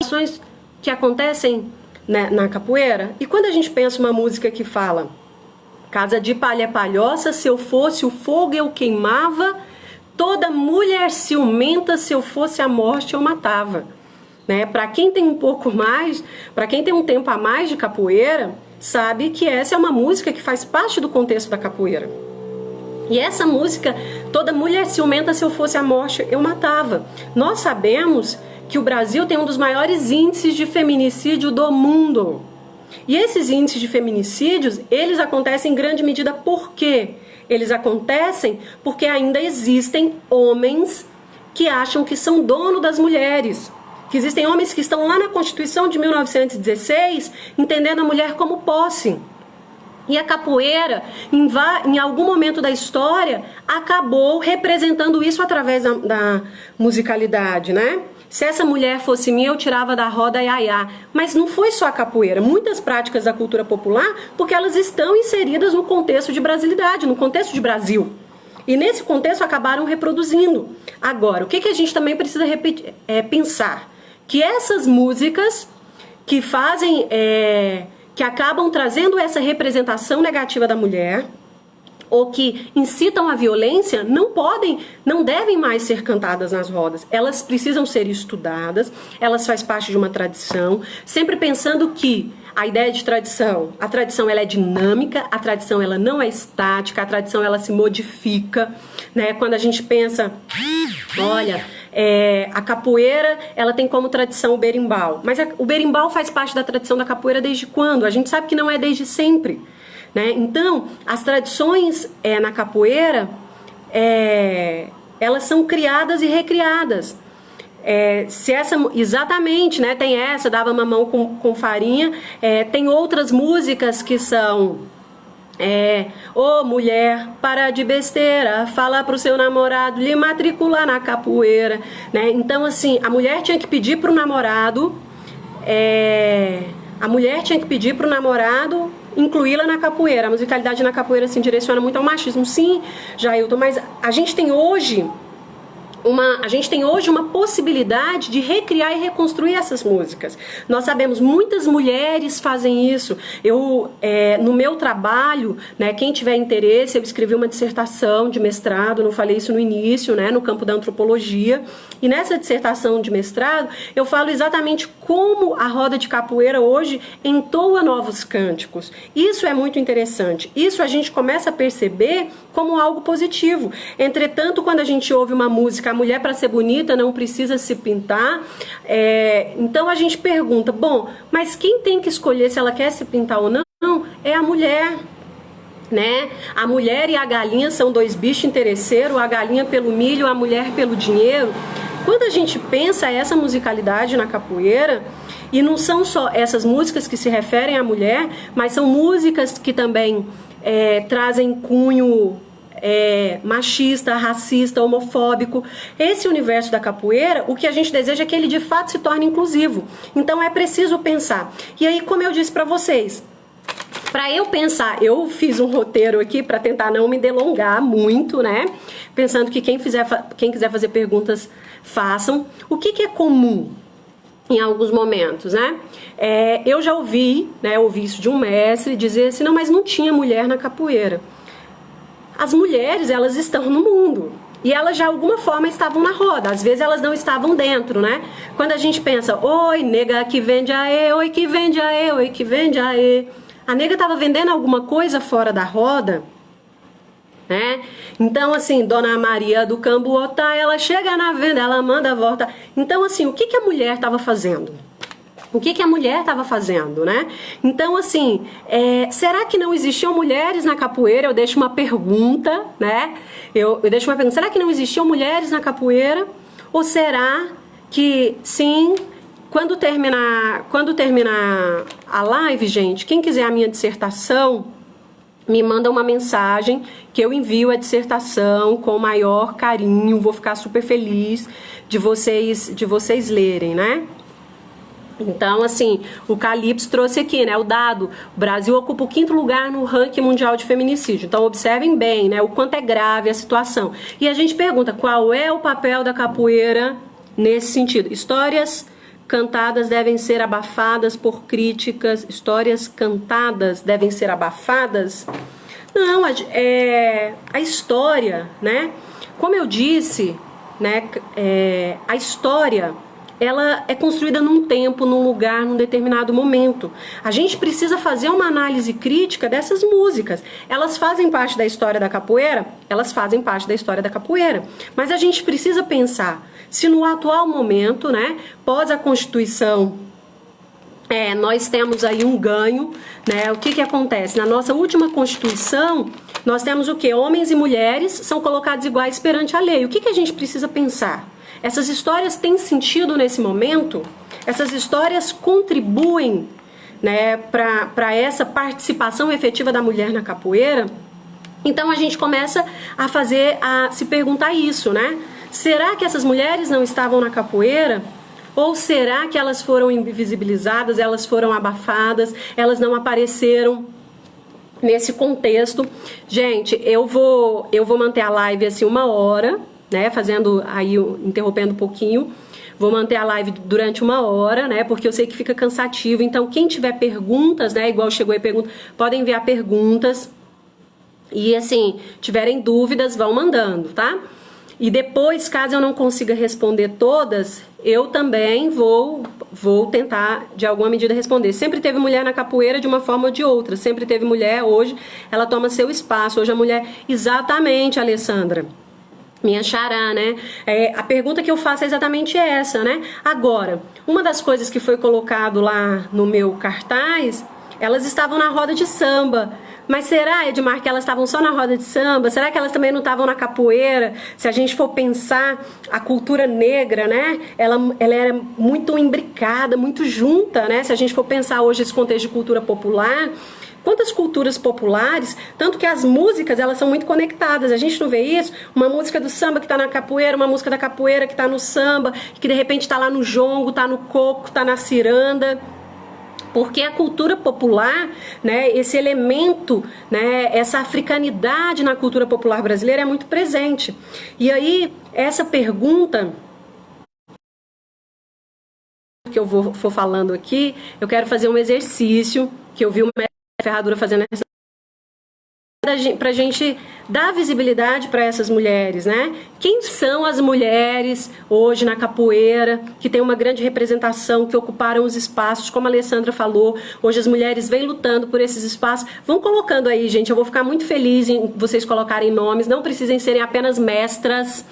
ações que acontecem né, na capoeira? E quando a gente pensa uma música que fala casa de palha é palhoça, se eu fosse o fogo eu queimava, toda mulher ciumenta, se eu fosse a morte eu matava. Né? Para quem tem um pouco mais, para quem tem um tempo a mais de capoeira, sabe que essa é uma música que faz parte do contexto da capoeira. E essa música, toda mulher ciumenta, se eu fosse a morte eu matava. Nós sabemos que o Brasil tem um dos maiores índices de feminicídio do mundo. E esses índices de feminicídios, eles acontecem em grande medida por quê? Eles acontecem porque ainda existem homens que acham que são dono das mulheres. Que existem homens que estão lá na Constituição de 1916, entendendo a mulher como posse. E a capoeira, em algum momento da história, acabou representando isso através da musicalidade, né? Se essa mulher fosse minha, eu tirava da roda iaiá. Mas não foi só a capoeira. Muitas práticas da cultura popular, porque elas estão inseridas no contexto de brasilidade, no contexto de Brasil. E nesse contexto acabaram reproduzindo. Agora, o que a gente também precisa pensar? Que essas músicas que fazem, que acabam trazendo essa representação negativa da mulher, ou que incitam a violência, não devem mais ser cantadas nas rodas. Elas precisam ser estudadas, elas fazem parte de uma tradição, sempre pensando que a ideia de tradição, a tradição ela é dinâmica, a tradição ela não é estática, a tradição ela se modifica, né? Quando a gente pensa, olha, a capoeira ela tem como tradição o berimbau, mas o berimbau faz parte da tradição da capoeira desde quando? A gente sabe que não é desde sempre. Né? Então, as tradições na capoeira, elas são criadas e recriadas. Exatamente, né? Tem essa, dava mamão com farinha, tem outras músicas que são... Ô mulher, para de besteira, fala pro seu namorado lhe matricular na capoeira, né? Então, assim, a mulher tinha que pedir pro namorado... incluí-la na capoeira. A musicalidade na capoeira se direciona muito ao machismo. Sim, Jailton, mas a gente tem hoje uma possibilidade de recriar e reconstruir essas músicas. Nós sabemos, muitas mulheres fazem isso. No meu trabalho, né, quem tiver interesse, eu escrevi uma dissertação de mestrado, não falei isso no início, né, no campo da antropologia, e nessa dissertação de mestrado, eu falo exatamente como a roda de capoeira hoje entoa novos cânticos. Isso é muito interessante. Isso a gente começa a perceber como algo positivo. Entretanto, quando a gente ouve uma música, a mulher para ser bonita não precisa se pintar, então a gente pergunta, bom, mas quem tem que escolher se ela quer se pintar ou não? É a mulher. Né? A mulher e a galinha são dois bichos interesseiros, a galinha pelo milho, a mulher pelo dinheiro. Quando a gente pensa essa musicalidade na capoeira, e não são só essas músicas que se referem à mulher, mas são músicas que também trazem cunho machista, racista, homofóbico. Esse universo da capoeira, o que a gente deseja é que ele de fato se torne inclusivo. Então é preciso pensar. E aí, como eu disse para vocês, para eu pensar, eu fiz um roteiro aqui para tentar não me delongar muito, né? Pensando que quem quiser fazer perguntas, façam. O que é comum em alguns momentos, né? Eu já ouvi isso de um mestre dizer assim, não, mas não tinha mulher na capoeira. As mulheres, elas estão no mundo. E elas de alguma forma estavam na roda. Às vezes elas não estavam dentro, né? Quando a gente pensa, oi, nega que vende aê, oi que vende aê, oi que vende aê. A nega estava vendendo alguma coisa fora da roda, né? Então, assim, Dona Maria do Cambuotá, ela chega na venda, ela manda volta. Então, assim, o que a mulher estava fazendo? O que a mulher estava fazendo, né? Então, assim, será que não existiam mulheres na capoeira? Eu deixo uma pergunta, né? Eu deixo uma pergunta. Será que não existiam mulheres na capoeira? Ou será que, sim, quando terminar a live, gente, quem quiser a minha dissertação, me manda uma mensagem que eu envio a dissertação com o maior carinho. Vou ficar super feliz de vocês lerem, né? Então, assim, o Calypso trouxe aqui, né, o dado. O Brasil ocupa o 5º lugar no ranking mundial de feminicídio. Então, observem bem, né, o quanto é grave a situação. E a gente pergunta, qual é o papel da capoeira nesse sentido? Histórias cantadas devem ser abafadas por críticas, histórias cantadas devem ser abafadas. Não, a história, né? Como eu disse, né? A história, ela é construída num tempo, num lugar, num determinado momento. A gente precisa fazer uma análise crítica dessas músicas. Elas fazem parte da história da capoeira? Elas fazem parte da história da capoeira. Mas a gente precisa pensar se no atual momento, né, pós a Constituição, nós temos aí um ganho, né? O que acontece? Na nossa última Constituição, nós temos o quê? Homens e mulheres são colocados iguais perante a lei. O que a gente precisa pensar? Essas histórias têm sentido nesse momento? Essas histórias contribuem, né, para essa participação efetiva da mulher na capoeira? Então a gente começa a se perguntar isso, né? Será que essas mulheres não estavam na capoeira? Ou será que elas foram invisibilizadas, elas foram abafadas, elas não apareceram nesse contexto? Gente, eu vou manter a live assim 1 hora, né? Fazendo aí, interrompendo um pouquinho. Vou manter a live durante 1 hora, né? Porque eu sei que fica cansativo. Então, quem tiver perguntas, né? Igual chegou aí pergunta, podem enviar perguntas. E assim, tiverem dúvidas, vão mandando, tá? E depois, caso eu não consiga responder todas, eu também vou tentar, de alguma medida, responder. Sempre teve mulher na capoeira de uma forma ou de outra. Sempre teve mulher, hoje ela toma seu espaço. Hoje a mulher... Exatamente, Alessandra. Minha xará, né? A pergunta que eu faço é exatamente essa, né? Agora, uma das coisas que foi colocado lá no meu cartaz, elas estavam na roda de samba. Mas será, Edmar, que elas estavam só na roda de samba? Será que elas também não estavam na capoeira? Se a gente for pensar, a cultura negra, né? Ela era muito imbricada, muito junta, né? Se a gente for pensar hoje esse contexto de cultura popular, quantas culturas populares, tanto que as músicas, elas são muito conectadas. A gente não vê isso? Uma música do samba que está na capoeira, uma música da capoeira que está no samba, que de repente está lá no jongo, está no coco, está na ciranda. Porque a cultura popular, né, esse elemento, né, essa africanidade na cultura popular brasileira é muito presente. E aí, essa pergunta que eu for falando aqui, eu quero fazer um exercício que eu vi uma ferradura fazendo essa pra gente dar visibilidade para essas mulheres, né? Quem são as mulheres hoje na capoeira, que tem uma grande representação, que ocuparam os espaços, como a Alessandra falou, hoje as mulheres vêm lutando por esses espaços. Vão colocando aí, gente, eu vou ficar muito feliz em vocês colocarem nomes, não precisem serem apenas mestras,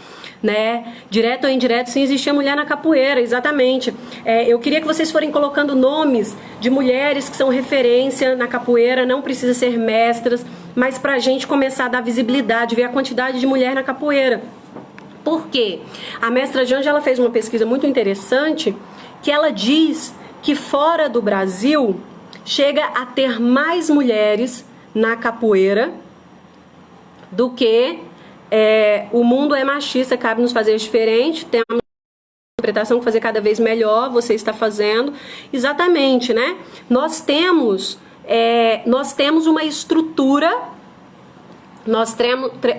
né? Direto ou indireto, sim, existia mulher na capoeira, exatamente. Eu queria que vocês forem colocando nomes de mulheres que são referência na capoeira, não precisa ser mestras, mas pra gente começar a dar visibilidade, ver a quantidade de mulher na capoeira. Por quê? A mestra Janja, ela fez uma pesquisa muito interessante, que ela diz que fora do Brasil chega a ter mais mulheres na capoeira do que o mundo é machista, cabe nos fazer diferente, tem uma interpretação que fazer cada vez melhor, você está fazendo. Exatamente, né? Nós temos uma estrutura,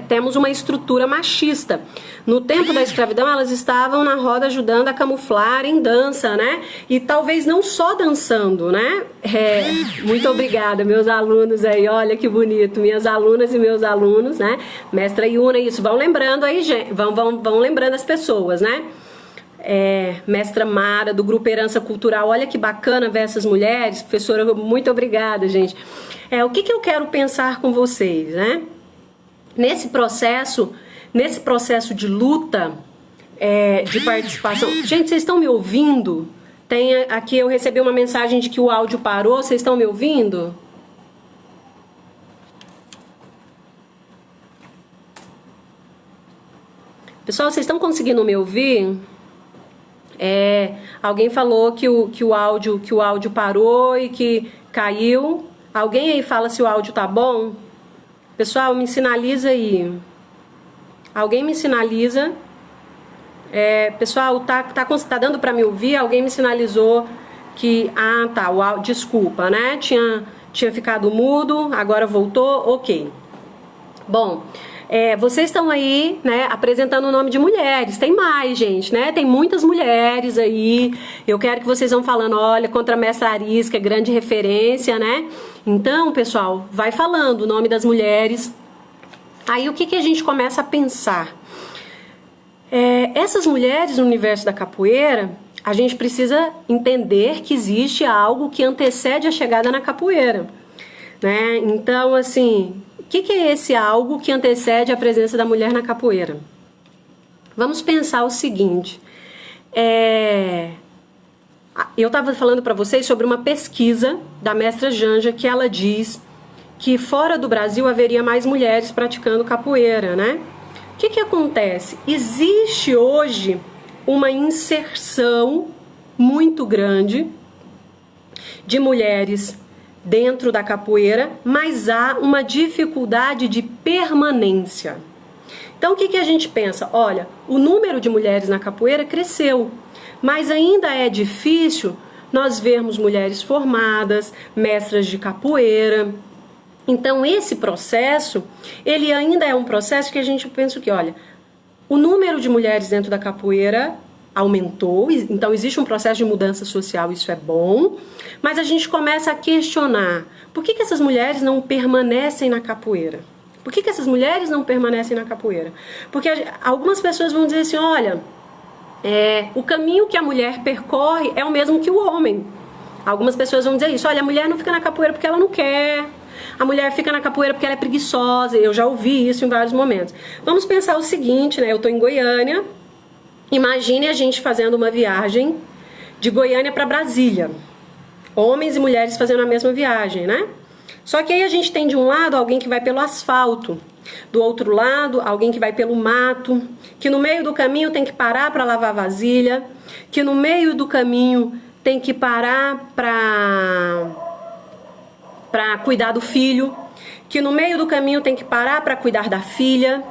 temos uma estrutura machista. No tempo da escravidão, elas estavam na roda ajudando a camuflar em dança, né? E talvez não só dançando, né? Muito obrigada, meus alunos aí, olha que bonito, minhas alunas e meus alunos, né? Mestra Iuna, isso, vão lembrando aí, gente, vão lembrando as pessoas, né? Mestra Mara, do Grupo Herança Cultural, olha que bacana ver essas mulheres. Professora, muito obrigada, gente. O que eu quero pensar com vocês, né? Nesse processo de luta, de participação. Gente, vocês estão me ouvindo? Aqui eu recebi uma mensagem de que o áudio parou, vocês estão me ouvindo? Pessoal, vocês estão conseguindo me ouvir? Alguém falou que o áudio parou e que caiu. Alguém aí fala se o áudio tá bom? Pessoal, me sinaliza aí. Alguém me sinaliza. Pessoal, tá dando para me ouvir? Alguém me sinalizou que... Ah, tá, o áudio, desculpa, né? Tinha ficado mudo, agora voltou, ok. Bom, Vocês estão aí, né, apresentando o nome de mulheres. Tem mais, gente, né? Tem muitas mulheres aí. Eu quero que vocês vão falando, olha, contra a mestra Aris, que é grande referência, né? Então, pessoal, vai falando o nome das mulheres. Aí o que a gente começa a pensar? Essas mulheres no universo da capoeira, a gente precisa entender que existe algo que antecede a chegada na capoeira, né? Então, assim, o que é esse algo que antecede a presença da mulher na capoeira? Vamos pensar o seguinte. Eu estava falando para vocês sobre uma pesquisa da mestra Janja, que ela diz que fora do Brasil haveria mais mulheres praticando capoeira, né? O que acontece? Existe hoje uma inserção muito grande de mulheres dentro da capoeira, mas há uma dificuldade de permanência. Então o que a gente pensa? Olha, o número de mulheres na capoeira cresceu, mas ainda é difícil nós vermos mulheres formadas, mestras de capoeira. Então esse processo, ele ainda é um processo que a gente pensa que, olha, o número de mulheres dentro da capoeira aumentou, então existe um processo de mudança social, isso é bom, mas a gente começa a questionar, por que essas mulheres não permanecem na capoeira? Por que essas mulheres não permanecem na capoeira? Porque algumas pessoas vão dizer assim, olha, o caminho que a mulher percorre é o mesmo que o homem. Algumas pessoas vão dizer isso, olha, a mulher não fica na capoeira porque ela não quer, a mulher fica na capoeira porque ela é preguiçosa, eu já ouvi isso em vários momentos. Vamos pensar o seguinte, né? Eu estou em Goiânia, imagine a gente fazendo uma viagem de Goiânia para Brasília. Homens e mulheres fazendo a mesma viagem, né? Só que aí a gente tem de um lado alguém que vai pelo asfalto, do outro lado alguém que vai pelo mato, que no meio do caminho tem que parar para lavar vasilha, que no meio do caminho tem que parar para cuidar do filho, que no meio do caminho tem que parar para cuidar da filha.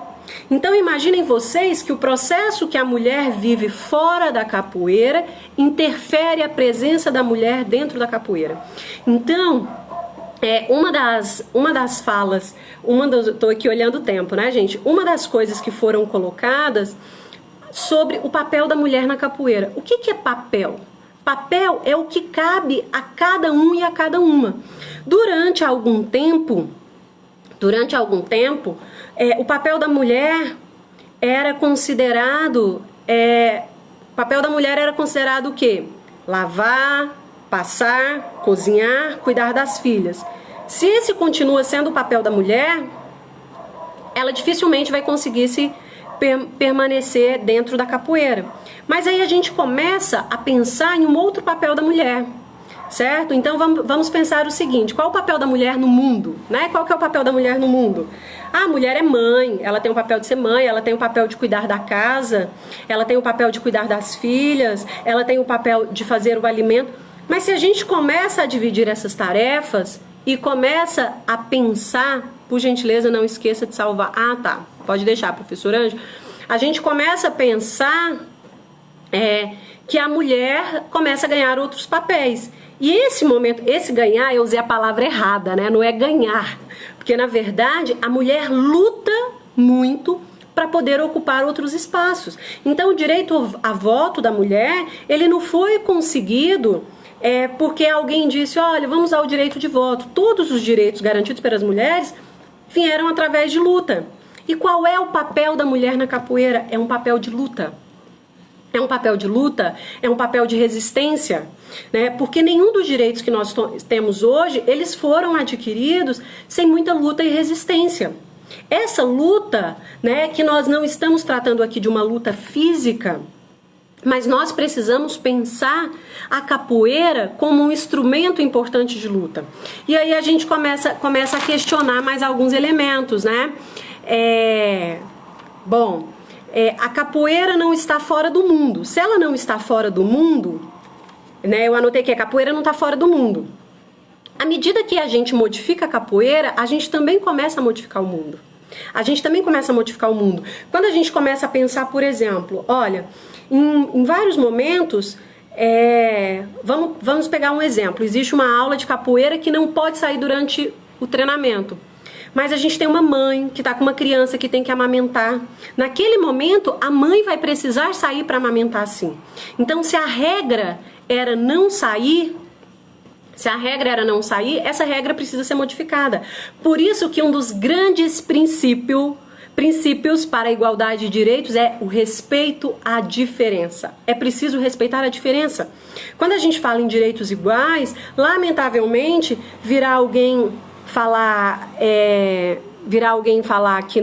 Então imaginem vocês que o processo que a mulher vive fora da capoeira interfere a presença da mulher dentro da capoeira. Então, uma das falas, estou aqui olhando o tempo, né, gente? Uma das coisas que foram colocadas sobre o papel da mulher na capoeira. O que é papel? Papel é o que cabe a cada um e a cada uma. Durante algum tempo, o papel da mulher era considerado, o quê? Lavar, passar, cozinhar, cuidar das filhas. Se esse continua sendo o papel da mulher, ela dificilmente vai conseguir permanecer dentro da capoeira. Mas aí a gente começa a pensar em um outro papel da mulher, certo? Então vamos pensar o seguinte, qual é o papel da mulher no mundo, né? Qual que é o papel da mulher no mundo? A mulher é mãe, ela tem o papel de ser mãe, ela tem o papel de cuidar da casa, ela tem o papel de cuidar das filhas, ela tem o papel de fazer o alimento. Mas se a gente começa a dividir essas tarefas e começa a pensar, por gentileza, não esqueça de salvar. Ah, tá, pode deixar, professor Ângela. A gente começa a pensar que a mulher começa a ganhar outros papéis. E esse momento, esse ganhar, eu usei a palavra errada, né? Não é ganhar. Porque, na verdade, a mulher luta muito para poder ocupar outros espaços. Então, o direito a voto da mulher, ele não foi conseguido porque alguém disse, olha, vamos ao direito de voto. Todos os direitos garantidos pelas mulheres vieram através de luta. E qual é o papel da mulher na capoeira? É um papel de luta. É um papel de luta, é um papel de resistência, né? Porque nenhum dos direitos que nós temos hoje, eles foram adquiridos sem muita luta e resistência. Essa luta, né, que nós não estamos tratando aqui de uma luta física, mas nós precisamos pensar a capoeira como um instrumento importante de luta. E aí a gente começa a questionar mais alguns elementos, né? A capoeira não está fora do mundo. Se ela não está fora do mundo, né, eu anotei que a capoeira não está fora do mundo. À medida que a gente modifica a capoeira, a gente também começa a modificar o mundo. Quando a gente começa a pensar, por exemplo, olha, em vários momentos, vamos pegar um exemplo. Existe uma aula de capoeira que não pode sair durante o treinamento. Mas a gente tem uma mãe que está com uma criança que tem que amamentar. Naquele momento, a mãe vai precisar sair para amamentar sim. Então, se a regra era não sair, essa regra precisa ser modificada. Por isso que um dos grandes princípios para a igualdade de direitos é o respeito à diferença. É preciso respeitar a diferença. Quando a gente fala em direitos iguais, lamentavelmente, virá alguém falar aqui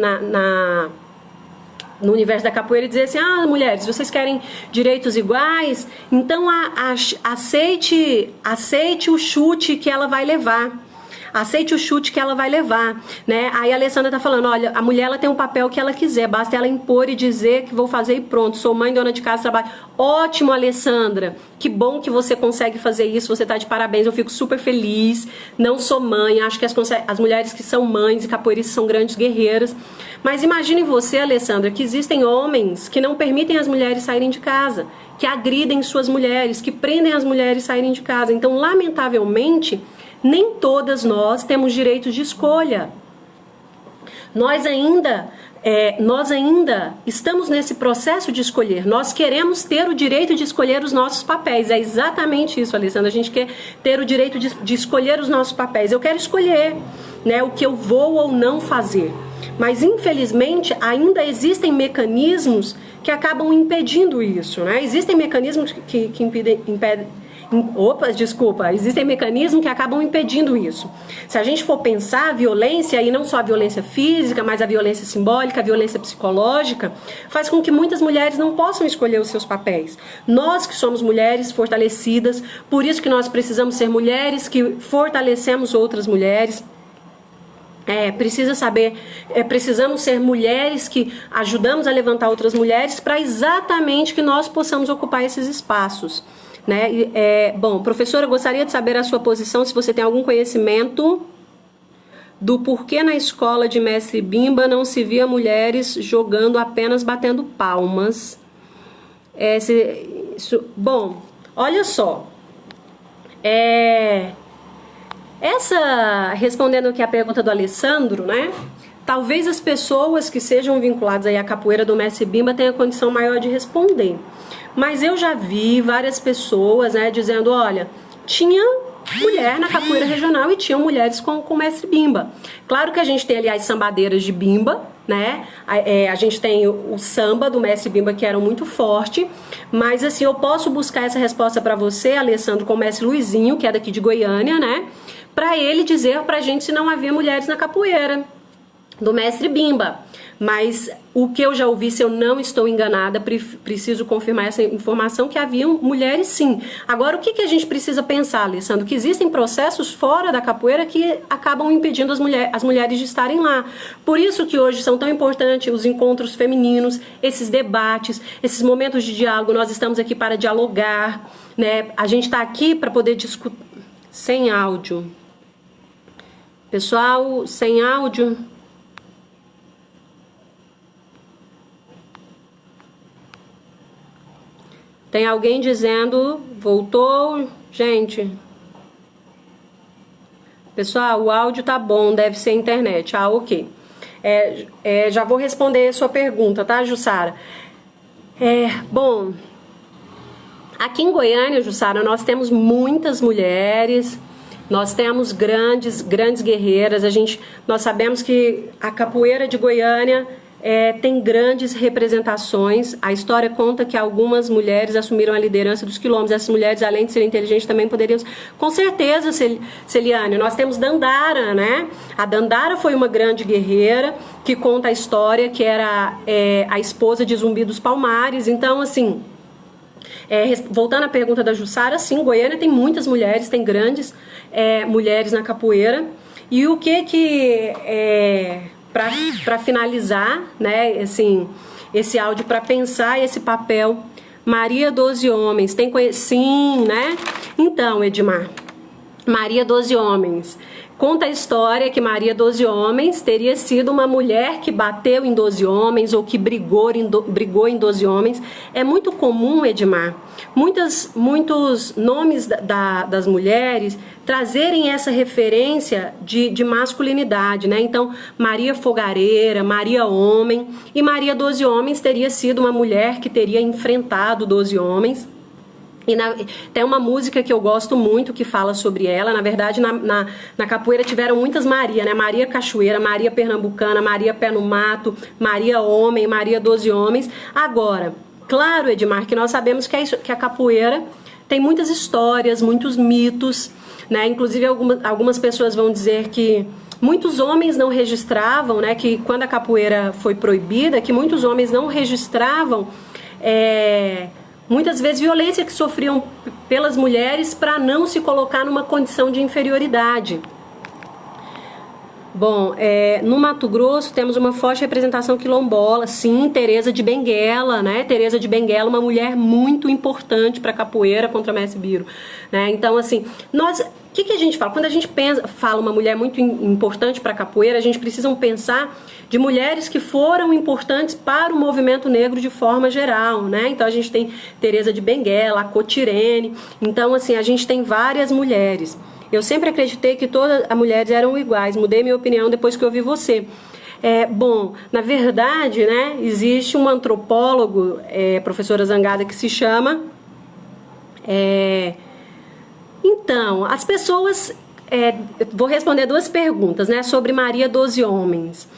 no universo da capoeira e dizer assim: ah, mulheres, vocês querem direitos iguais? Então aceite o chute que ela vai levar. Aceite o chute que ela vai levar, né? Aí a Alessandra tá falando, olha, a mulher ela tem um papel que ela quiser, basta ela impor e dizer que vou fazer e pronto, sou mãe, dona de casa, trabalho. Ótimo, Alessandra, que bom que você consegue fazer isso, você tá de parabéns, eu fico super feliz. Não sou mãe, acho que as mulheres que são mães e capoeiristas são grandes guerreiras. Mas imagine você, Alessandra, que existem homens que não permitem as mulheres saírem de casa, que agridem suas mulheres, que prendem as mulheres saírem de casa. Então, lamentavelmente, nem todas nós temos direito de escolha. Nós ainda estamos nesse processo de escolher. Nós queremos ter o direito de escolher os nossos papéis. É exatamente isso, Alessandra. A gente quer ter o direito de escolher os nossos papéis. Eu quero escolher, né, o que eu vou ou não fazer. Mas, infelizmente, ainda existem mecanismos que acabam impedindo isso, né? Existem mecanismos que impedem. Existem mecanismos que acabam impedindo isso. Se a gente for pensar, a violência, e não só a violência física, mas a violência simbólica, a violência psicológica, faz com que muitas mulheres não possam escolher os seus papéis. Nós que somos mulheres fortalecidas, por isso que nós precisamos ser mulheres que fortalecemos outras mulheres. Precisamos ser mulheres que ajudamos a levantar outras mulheres para exatamente que nós possamos ocupar esses espaços. Né? Bom, professora, eu gostaria de saber a sua posição, se você tem algum conhecimento do porquê na escola de Mestre Bimba não se via mulheres jogando, apenas batendo palmas. Bom, olha só. Respondendo aqui a pergunta do Alessandro, né? Talvez as pessoas que sejam vinculadas aí à capoeira do Mestre Bimba tenham condição maior de responder. Mas eu já vi várias pessoas, né, dizendo, olha, tinha mulher na capoeira regional e tinham mulheres com o Mestre Bimba. Claro que a gente tem ali as sambadeiras de Bimba, né? A gente tem o samba do Mestre Bimba, que era muito forte, mas assim, eu posso buscar essa resposta para você, Alessandro, com o Mestre Luizinho, que é daqui de Goiânia, né? Para ele dizer pra gente se não havia mulheres na capoeira do Mestre Bimba. Mas o que eu já ouvi, se eu não estou enganada, preciso confirmar essa informação, que haviam mulheres sim. Agora, o que a gente precisa pensar, Alessandro? Que existem processos fora da capoeira que acabam impedindo as mulheres de estarem lá. Por isso que hoje são tão importantes os encontros femininos, esses debates, esses momentos de diálogo. Nós estamos aqui para dialogar, né? A gente está aqui para poder discutir. Sem áudio. Pessoal, sem áudio. Tem alguém dizendo, voltou, gente. Pessoal, o áudio tá bom, deve ser internet. Ah, ok. Já vou responder a sua pergunta, tá, Jussara? Bom, aqui em Goiânia, Jussara, nós temos muitas mulheres, nós temos grandes guerreiras. Nós sabemos que a capoeira de Goiânia tem grandes representações. A história conta que algumas mulheres assumiram a liderança dos quilombos. Essas mulheres, além de serem inteligentes, também poderiam... Com certeza, Celiane, nós temos Dandara, né? A Dandara foi uma grande guerreira que conta a história, que era a esposa de Zumbi dos Palmares. Então, assim... voltando à pergunta da Jussara, sim, Goiânia tem muitas mulheres, tem grandes mulheres na capoeira. E o para finalizar, né, assim, esse áudio, para pensar esse papel, Maria 12 Homens, sim, né? Então, Edmar, Maria 12 Homens, Conta a história que Maria 12 Homens teria sido uma mulher que bateu em 12 homens ou que brigou em 12 homens. É muito comum, Edmar, muitos nomes das mulheres trazerem essa referência de masculinidade, né? Então, Maria Fogareira, Maria Homem, e Maria 12 Homens teria sido uma mulher que teria enfrentado 12 homens. E tem uma música que eu gosto muito que fala sobre ela. Na verdade, na capoeira tiveram muitas Maria, né? Maria Cachoeira, Maria Pernambucana, Maria Pé no Mato, Maria Homem, Maria 12 Homens. Agora, claro, Edmar, que nós sabemos que a capoeira tem muitas histórias, muitos mitos, né? Inclusive, algumas pessoas vão dizer que muitos homens não registravam, né? Que quando a capoeira foi proibida, que muitos homens não registravam muitas vezes violência que sofriam pelas mulheres para não se colocar numa condição de inferioridade. Bom, no Mato Grosso temos uma forte representação quilombola, sim, Teresa de Benguela, né? Teresa de Benguela, uma mulher muito importante para a capoeira contra Mestre Biro, né? Então, assim, o que a gente fala? Quando a gente fala uma mulher muito importante para a capoeira, a gente precisa pensar de mulheres que foram importantes para o movimento negro de forma geral, né? Então a gente tem Teresa de Benguela, a Cotirene, então assim, a gente tem várias mulheres. Eu sempre acreditei que todas as mulheres eram iguais, mudei minha opinião depois que eu ouvi você. Bom, na verdade, né, existe um antropólogo, professora Zangada, que se chama... Então, as pessoas... vou responder duas perguntas, né, sobre Maria 12 Homens.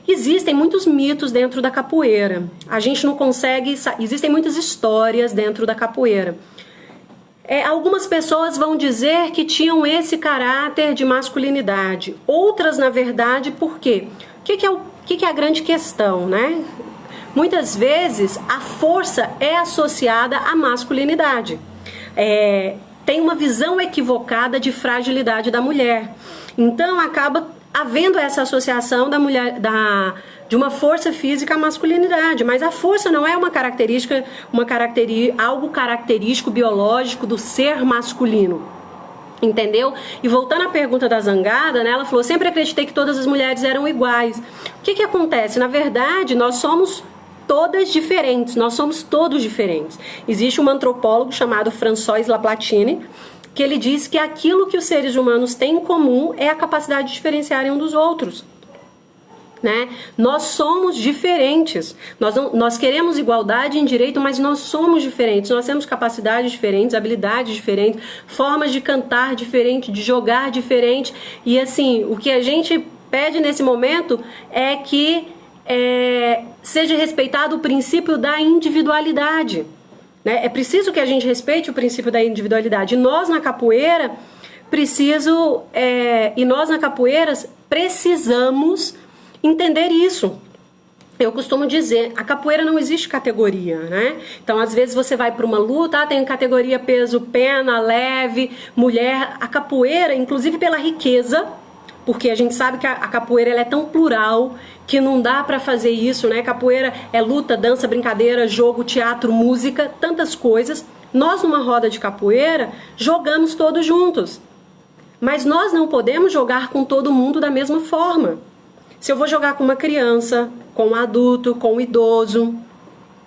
Existem muitos mitos dentro da capoeira. A gente não consegue... Existem muitas histórias dentro da capoeira. Algumas pessoas vão dizer que tinham esse caráter de masculinidade. Outras, na verdade, por quê? O que é a grande questão, né? Muitas vezes, a força é associada à masculinidade. Tem uma visão equivocada de fragilidade da mulher. Então, acaba havendo essa associação da mulher, de uma força física à masculinidade, mas a força não é algo característico biológico do ser masculino, entendeu? E voltando à pergunta da Zangada, né, ela falou, sempre acreditei que todas as mulheres eram iguais. O que acontece? Na verdade, nós somos todas diferentes, nós somos todos diferentes. Existe um antropólogo chamado François Laplatine, que ele diz que aquilo que os seres humanos têm em comum é a capacidade de diferenciarem um dos outros. Né? Nós somos diferentes, nós queremos igualdade em direito, mas nós somos diferentes, nós temos capacidades diferentes, habilidades diferentes, formas de cantar diferente, de jogar diferente, e assim, o que a gente pede nesse momento é que seja respeitado o princípio da individualidade. É preciso que a gente respeite o princípio da individualidade. E nós na capoeira precisamos entender isso. Eu costumo dizer, a capoeira não existe categoria, né? Então, às vezes você vai para uma luta, tem categoria peso, pena, leve, mulher. A capoeira, inclusive pela riqueza, porque a gente sabe que a capoeira ela é tão plural que não dá para fazer isso, né? Capoeira é luta, dança, brincadeira, jogo, teatro, música, tantas coisas. Nós, numa roda de capoeira, jogamos todos juntos. Mas nós não podemos jogar com todo mundo da mesma forma. Se eu vou jogar com uma criança, com um adulto, com um idoso...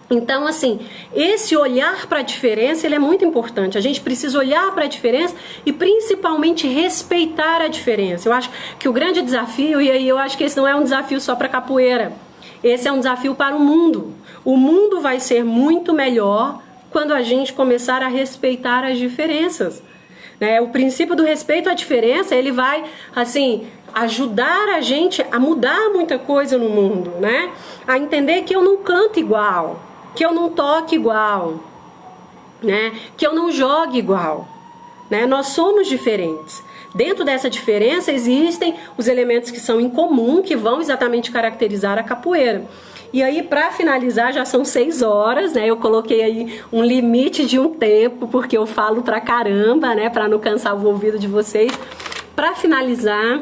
Então, assim, esse olhar para a diferença, ele é muito importante. A gente precisa olhar para a diferença e principalmente respeitar a diferença. Eu acho que o grande desafio, e aí eu acho que esse não é um desafio só para capoeira, esse é um desafio para o mundo. O mundo vai ser muito melhor quando a gente começar a respeitar as diferenças. O princípio do respeito à diferença, ele vai, assim, ajudar a gente a mudar muita coisa no mundo, né? A entender que eu não canto igual, que eu não toque igual, né? Que eu não jogue igual, né? Nós somos diferentes. Dentro dessa diferença existem os elementos que são em comum, que vão exatamente caracterizar a capoeira. E aí, para finalizar, já são 6 horas, né? Eu coloquei aí um limite de um tempo, porque eu falo pra caramba, né? Para não cansar o ouvido de vocês. Para finalizar,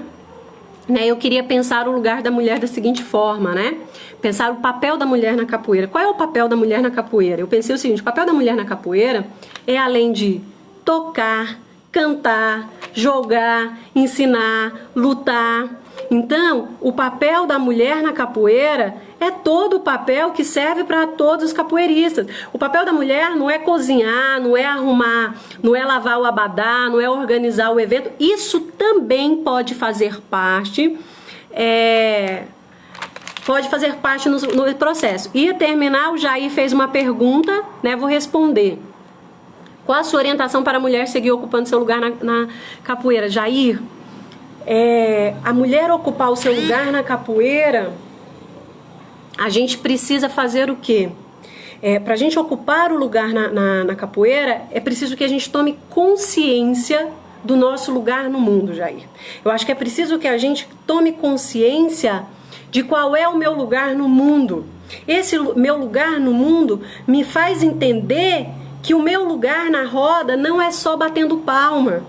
né, eu queria pensar o lugar da mulher da seguinte forma, né? Pensar o papel da mulher na capoeira. Qual é o papel da mulher na capoeira? Eu pensei o seguinte, o papel da mulher na capoeira é, além de tocar, cantar, jogar, ensinar, lutar. Então, o papel da mulher na capoeira é todo o papel que serve para todos os capoeiristas. O papel da mulher não é cozinhar, não é arrumar, não é lavar o abadá, não é organizar o evento. Isso também pode fazer parte, no processo. Ia terminar, o Jair fez uma pergunta, né? Vou responder. Qual a sua orientação para a mulher seguir ocupando seu lugar na capoeira? Jair, a mulher ocupar o seu lugar na capoeira, a gente precisa fazer o quê? Para a gente ocupar o lugar na capoeira, é preciso que a gente tome consciência do nosso lugar no mundo, Jair. Eu acho que é preciso que a gente tome consciência de qual é o meu lugar no mundo. Esse meu lugar no mundo me faz entender que o meu lugar na roda não é só batendo palma,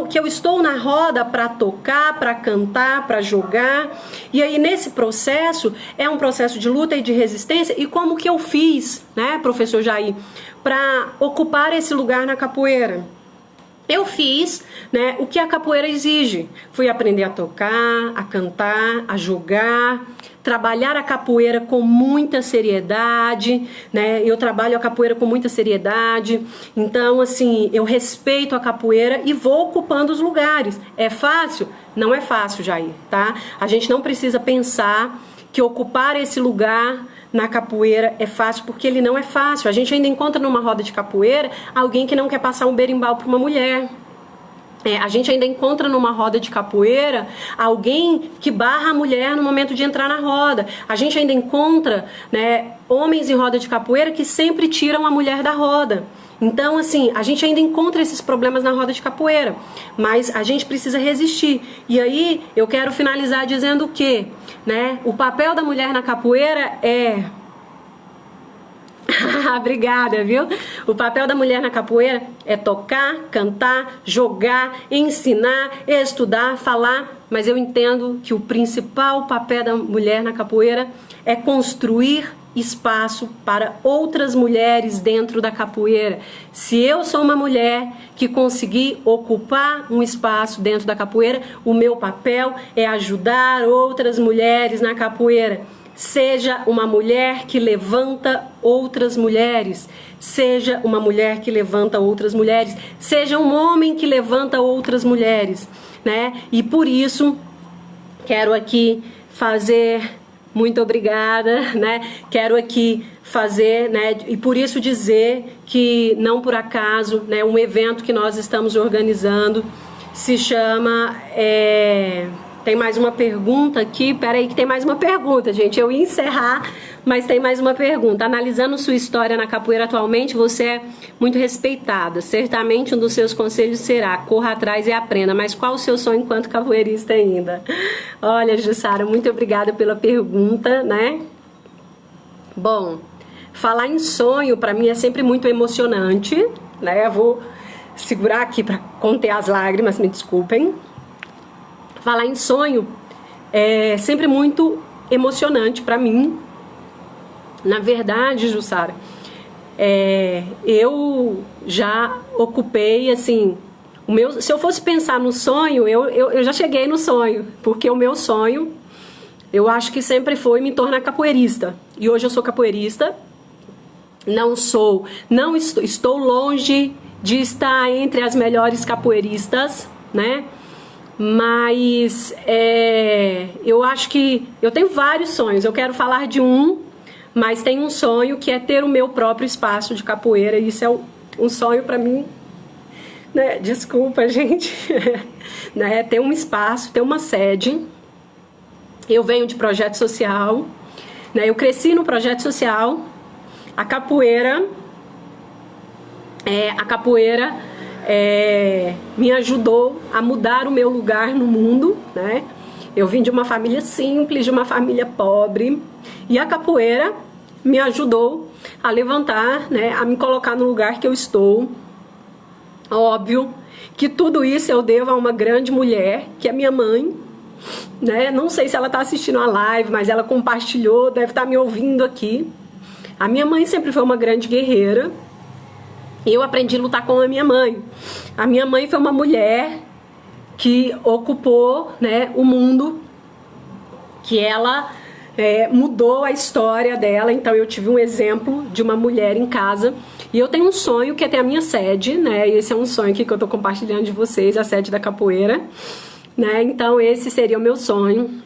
que eu estou na roda para tocar, para cantar, para jogar. E aí nesse processo é um processo de luta e de resistência. E como que eu fiz, né, professor Jair, para ocupar esse lugar na capoeira? Eu fiz, né, o que a capoeira exige. Fui aprender a tocar, a cantar, a jogar, trabalhar a capoeira com muita seriedade, né? Eu trabalho a capoeira com muita seriedade. Então, assim, eu respeito a capoeira e vou ocupando os lugares. É fácil? Não é fácil, Jair, tá? A gente não precisa pensar que ocupar esse lugar na capoeira é fácil, porque ele não é fácil. A gente ainda encontra numa roda de capoeira alguém que não quer passar um berimbau para uma mulher. A gente ainda encontra numa roda de capoeira alguém que barra a mulher no momento de entrar na roda. A gente ainda encontra, né, homens em roda de capoeira que sempre tiram a mulher da roda. Então, assim, a gente ainda encontra esses problemas na roda de capoeira, mas a gente precisa resistir. E aí, eu quero finalizar dizendo o quê? Né? O papel da mulher na capoeira é... Obrigada, viu? O papel da mulher na capoeira é tocar, cantar, jogar, ensinar, estudar, falar, mas eu entendo que o principal papel da mulher na capoeira é construir espaço para outras mulheres dentro da capoeira. Se eu sou uma mulher que consegui ocupar um espaço dentro da capoeira, o meu papel é ajudar outras mulheres na capoeira. Seja uma mulher que levanta outras mulheres, seja uma mulher que levanta outras mulheres, seja um homem que levanta outras mulheres, né? E por isso quero aqui fazer... Muito obrigada, né? Quero aqui fazer, né? E por isso dizer que não por acaso, né? Um evento que nós estamos organizando se chama... Tem mais uma pergunta aqui. Peraí que tem mais uma pergunta, gente. Eu ia encerrar, mas tem mais uma pergunta. Analisando sua história na capoeira atualmente, você é muito respeitada. Certamente um dos seus conselhos será: corra atrás e aprenda. Mas qual o seu sonho enquanto capoeirista ainda? Olha, Jussara, muito obrigada pela pergunta, né? Bom, falar em sonho para mim é sempre muito emocionante, né? Eu vou segurar aqui para conter as lágrimas, me desculpem. Falar em sonho é sempre muito emocionante para mim. Na verdade, Jussara, eu já ocupei, assim, se eu fosse pensar no sonho, eu já cheguei no sonho, porque o meu sonho, eu acho que sempre foi me tornar capoeirista. E hoje eu sou capoeirista, estou longe de estar entre as melhores capoeiristas, né? Mas eu acho que eu tenho vários sonhos. Eu quero falar de um, mas tem um sonho que é ter o meu próprio espaço de capoeira. E isso é um sonho para mim, né? Desculpa, gente. Né? Ter um espaço, ter uma sede. Eu venho de projeto social, né? Eu cresci no projeto social. A capoeira me ajudou a mudar o meu lugar no mundo, né? Eu vim de uma família simples, de uma família pobre, e a capoeira me ajudou a levantar, né? A me colocar no lugar que eu estou. Óbvio que tudo isso eu devo a uma grande mulher, que é minha mãe, né? Não sei se ela está assistindo a live, mas ela compartilhou, deve estar me ouvindo aqui. A minha mãe sempre foi uma grande guerreira. Eu aprendi a lutar com a minha mãe. A minha mãe foi uma mulher que ocupou, né, o mundo, que ela mudou a história dela. Então eu tive um exemplo de uma mulher em casa. E eu tenho um sonho que é ter a minha sede, né? Esse é um sonho aqui que eu tô compartilhando de vocês, a sede da capoeira, né? Então esse seria o meu sonho.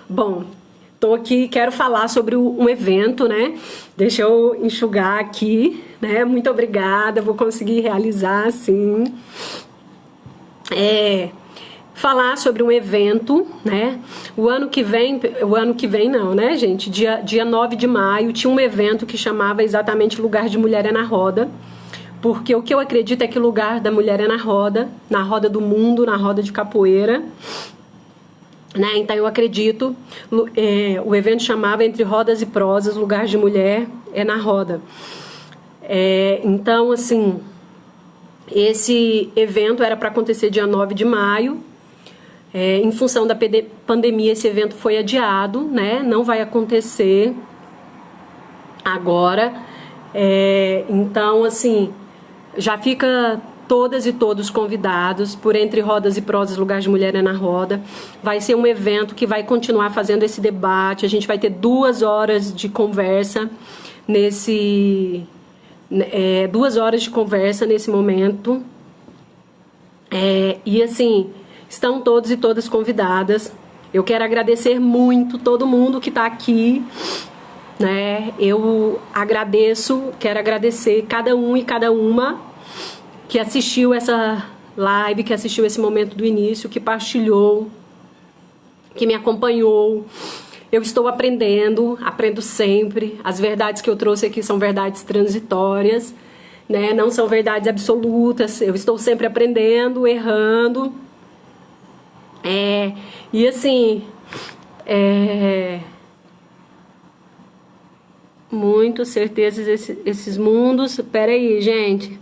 Bom, tô aqui, quero falar sobre um evento, né? Deixa eu enxugar aqui, né? Muito obrigada, vou conseguir realizar, sim. Falar sobre um evento, né? O ano que vem não, né, gente? Dia 9 de maio tinha um evento que chamava exatamente Lugar de Mulher é na Roda, porque o que eu acredito é que o lugar da mulher é na roda do mundo, na roda de capoeira, né? Então eu acredito, o evento chamava Entre Rodas e Prosas, Lugar de Mulher é na Roda. Então, assim, esse evento era para acontecer dia 9 de maio. Em função da pandemia, esse evento foi adiado, né? Não vai acontecer agora. Então, assim, já fica todas e todos convidados por Entre Rodas e Prosas, Lugar de Mulher é na Roda. Vai ser um evento que vai continuar fazendo esse debate. A gente vai ter 2 horas de conversa 2 horas de conversa nesse momento. E assim, estão todos e todas convidadas. Eu quero agradecer muito todo mundo que está aqui, né? Eu quero agradecer cada um e cada uma que assistiu essa live, que assistiu esse momento do início, que partilhou, que me acompanhou. Eu estou aprendo sempre. As verdades que eu trouxe aqui são verdades transitórias, né? Não são verdades absolutas. Eu estou sempre aprendendo, errando. E assim, muito certezas esses mundos. Peraí, gente.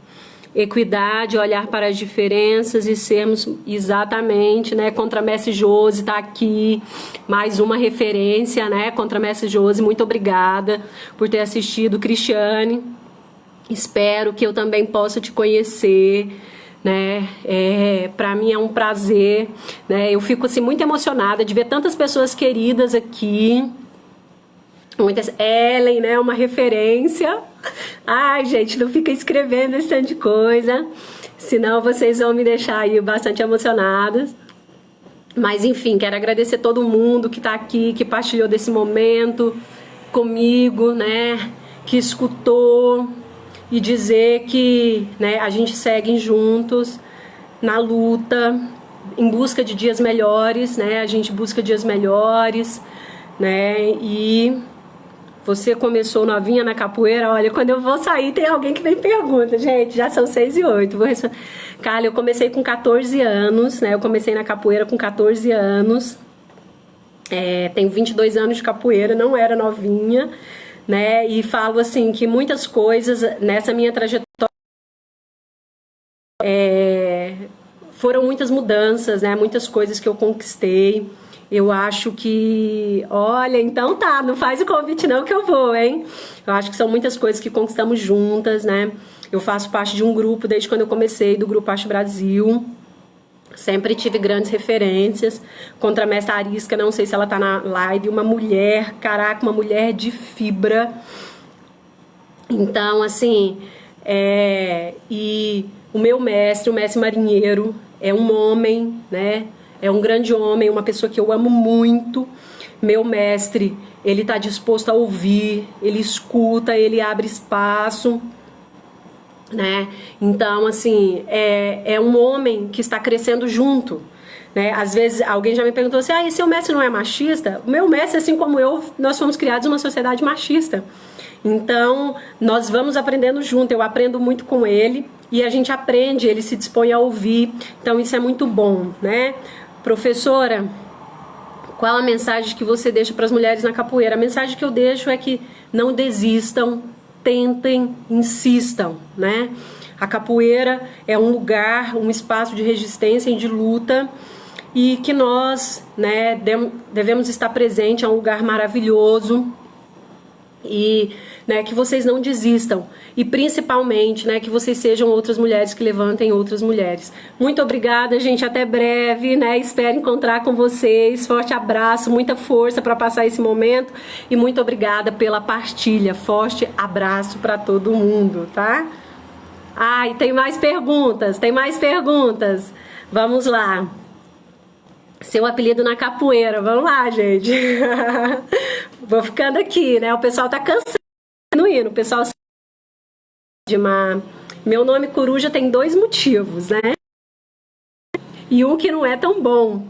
Equidade, olhar para as diferenças e sermos exatamente, né? Contramestre Josi está aqui, mais uma referência, né? Contramestre Josi, muito obrigada por ter assistido. Cristiane, espero que eu também possa te conhecer, né? Para mim é um prazer, né? Eu fico assim muito emocionada de ver tantas pessoas queridas aqui. Ellen, né, uma referência. Ai, gente, não fica escrevendo esse tanto de coisa, senão vocês vão me deixar aí bastante emocionados. Mas enfim, quero agradecer todo mundo que tá aqui, que partilhou desse momento comigo, né, que escutou, e dizer que, né, a gente segue juntos na luta, em busca de dias melhores, né, a gente busca dias melhores, né, e você começou novinha na capoeira. Olha, quando eu vou sair tem alguém que me pergunta, gente, já são 6h08, vou responder. Carla, eu comecei com 14 anos, né, eu comecei na capoeira com 14 anos, tenho 22 anos de capoeira, não era novinha, né, e falo assim, que muitas coisas nessa minha trajetória foram muitas mudanças, né, muitas coisas que eu conquistei. Eu acho que, olha, então tá, não faz o convite não que eu vou, hein? Eu acho que são muitas coisas que conquistamos juntas, né? Eu faço parte de um grupo desde quando eu comecei, do Grupo Acho Brasil. Sempre tive grandes referências. Contramestre Arisca, não sei se ela tá na live, uma mulher, caraca, uma mulher de fibra. Então, assim, e o meu mestre, o mestre Marinheiro, é um homem, né? É um grande homem, uma pessoa que eu amo muito. Meu mestre, ele está disposto a ouvir, ele escuta, ele abre espaço, né? Então, assim, é um homem que está crescendo junto, né? Às vezes alguém já me perguntou assim, e seu mestre não é machista? O meu mestre, assim como eu, nós fomos criados em uma sociedade machista. Então, nós vamos aprendendo junto, eu aprendo muito com ele e a gente aprende, ele se dispõe a ouvir, então isso é muito bom, né? Professora, qual a mensagem que você deixa para as mulheres na capoeira? A mensagem que eu deixo é que não desistam, tentem, insistam, né? A capoeira é um lugar, um espaço de resistência e de luta, e que nós, né, devemos estar presente, é um lugar maravilhoso, e né, que vocês não desistam e principalmente, né, que vocês sejam outras mulheres que levantem outras mulheres. Muito obrigada, gente, até breve, né? Espero encontrar com vocês. Forte abraço, muita força para passar esse momento e muito obrigada pela partilha. Forte abraço para todo mundo, tá? Ah, e tem mais perguntas, tem mais perguntas. Vamos lá. Seu apelido na capoeira, vamos lá, gente. Vou ficando aqui, né? O pessoal tá cansado, o pessoal de uma... Meu nome Coruja tem 2 motivos, né? E um que não é tão bom.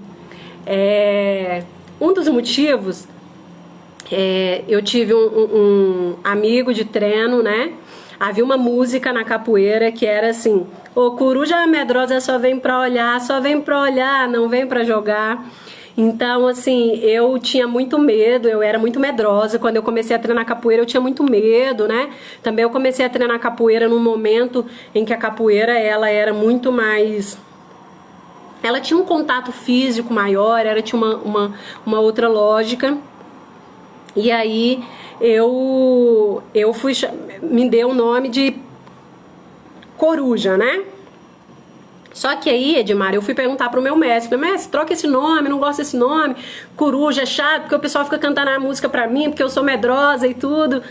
Um dos motivos, eu tive um amigo de treino, né? Havia uma música na capoeira que era assim: ô, coruja medrosa só vem pra olhar, não vem pra jogar. Então, assim, eu tinha muito medo, eu era muito medrosa. Quando eu comecei a treinar capoeira, eu tinha muito medo, né? Também eu comecei a treinar capoeira num momento em que a capoeira, ela era muito mais... Ela tinha um contato físico maior, ela tinha uma outra lógica. E aí eu fui, me deu o nome de Coruja, né? Só que aí, Edmar, eu fui perguntar pro meu mestre: mestre, troca esse nome, não gosto desse nome, Coruja é chato, porque o pessoal fica cantando a música pra mim, porque eu sou medrosa e tudo.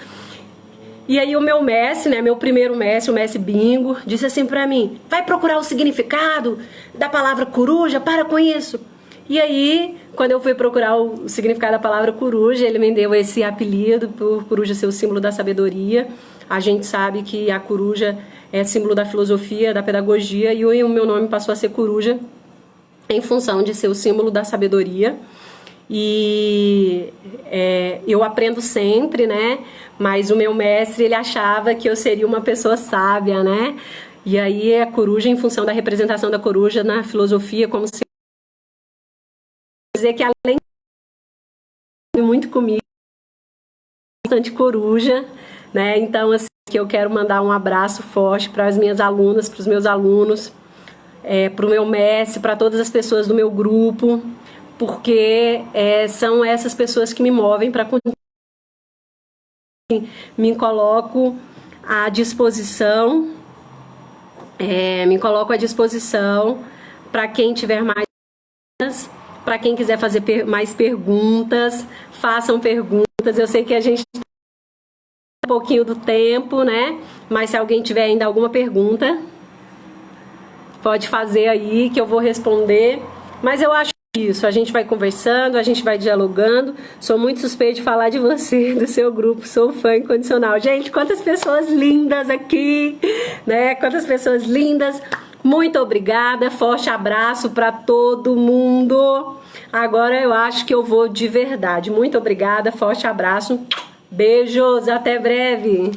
E aí o meu mestre, né, meu primeiro mestre, o mestre Bingo, disse assim pra mim: vai procurar o significado da palavra coruja, para com isso. E aí, quando eu fui procurar o significado da palavra coruja, ele me deu esse apelido por coruja ser o símbolo da sabedoria. A gente sabe que a coruja é símbolo da filosofia, da pedagogia, e o meu nome passou a ser Coruja em função de ser o símbolo da sabedoria. E eu aprendo sempre, né? Mas o meu mestre, ele achava que eu seria uma pessoa sábia, né? E aí a coruja, em função da representação da coruja na filosofia, como se dizer que além de muito comigo, bastante coruja, né? Então, assim, que eu quero mandar um abraço forte para as minhas alunas, para os meus alunos, para o meu mestre, para todas as pessoas do meu grupo, porque são essas pessoas que me movem para continuar. Me coloco à disposição, para quem tiver mais, para quem quiser fazer mais perguntas, façam perguntas. Eu sei que a gente tem um pouquinho do tempo, né? Mas se alguém tiver ainda alguma pergunta, pode fazer aí que eu vou responder. Mas eu acho isso, a gente vai conversando, a gente vai dialogando. Sou muito suspeita de falar de você, do seu grupo, sou fã incondicional. Gente, quantas pessoas lindas aqui, né? Quantas pessoas lindas. Muito obrigada, forte abraço para todo mundo. Agora eu acho que eu vou de verdade. Muito obrigada, forte abraço. Beijos, até breve.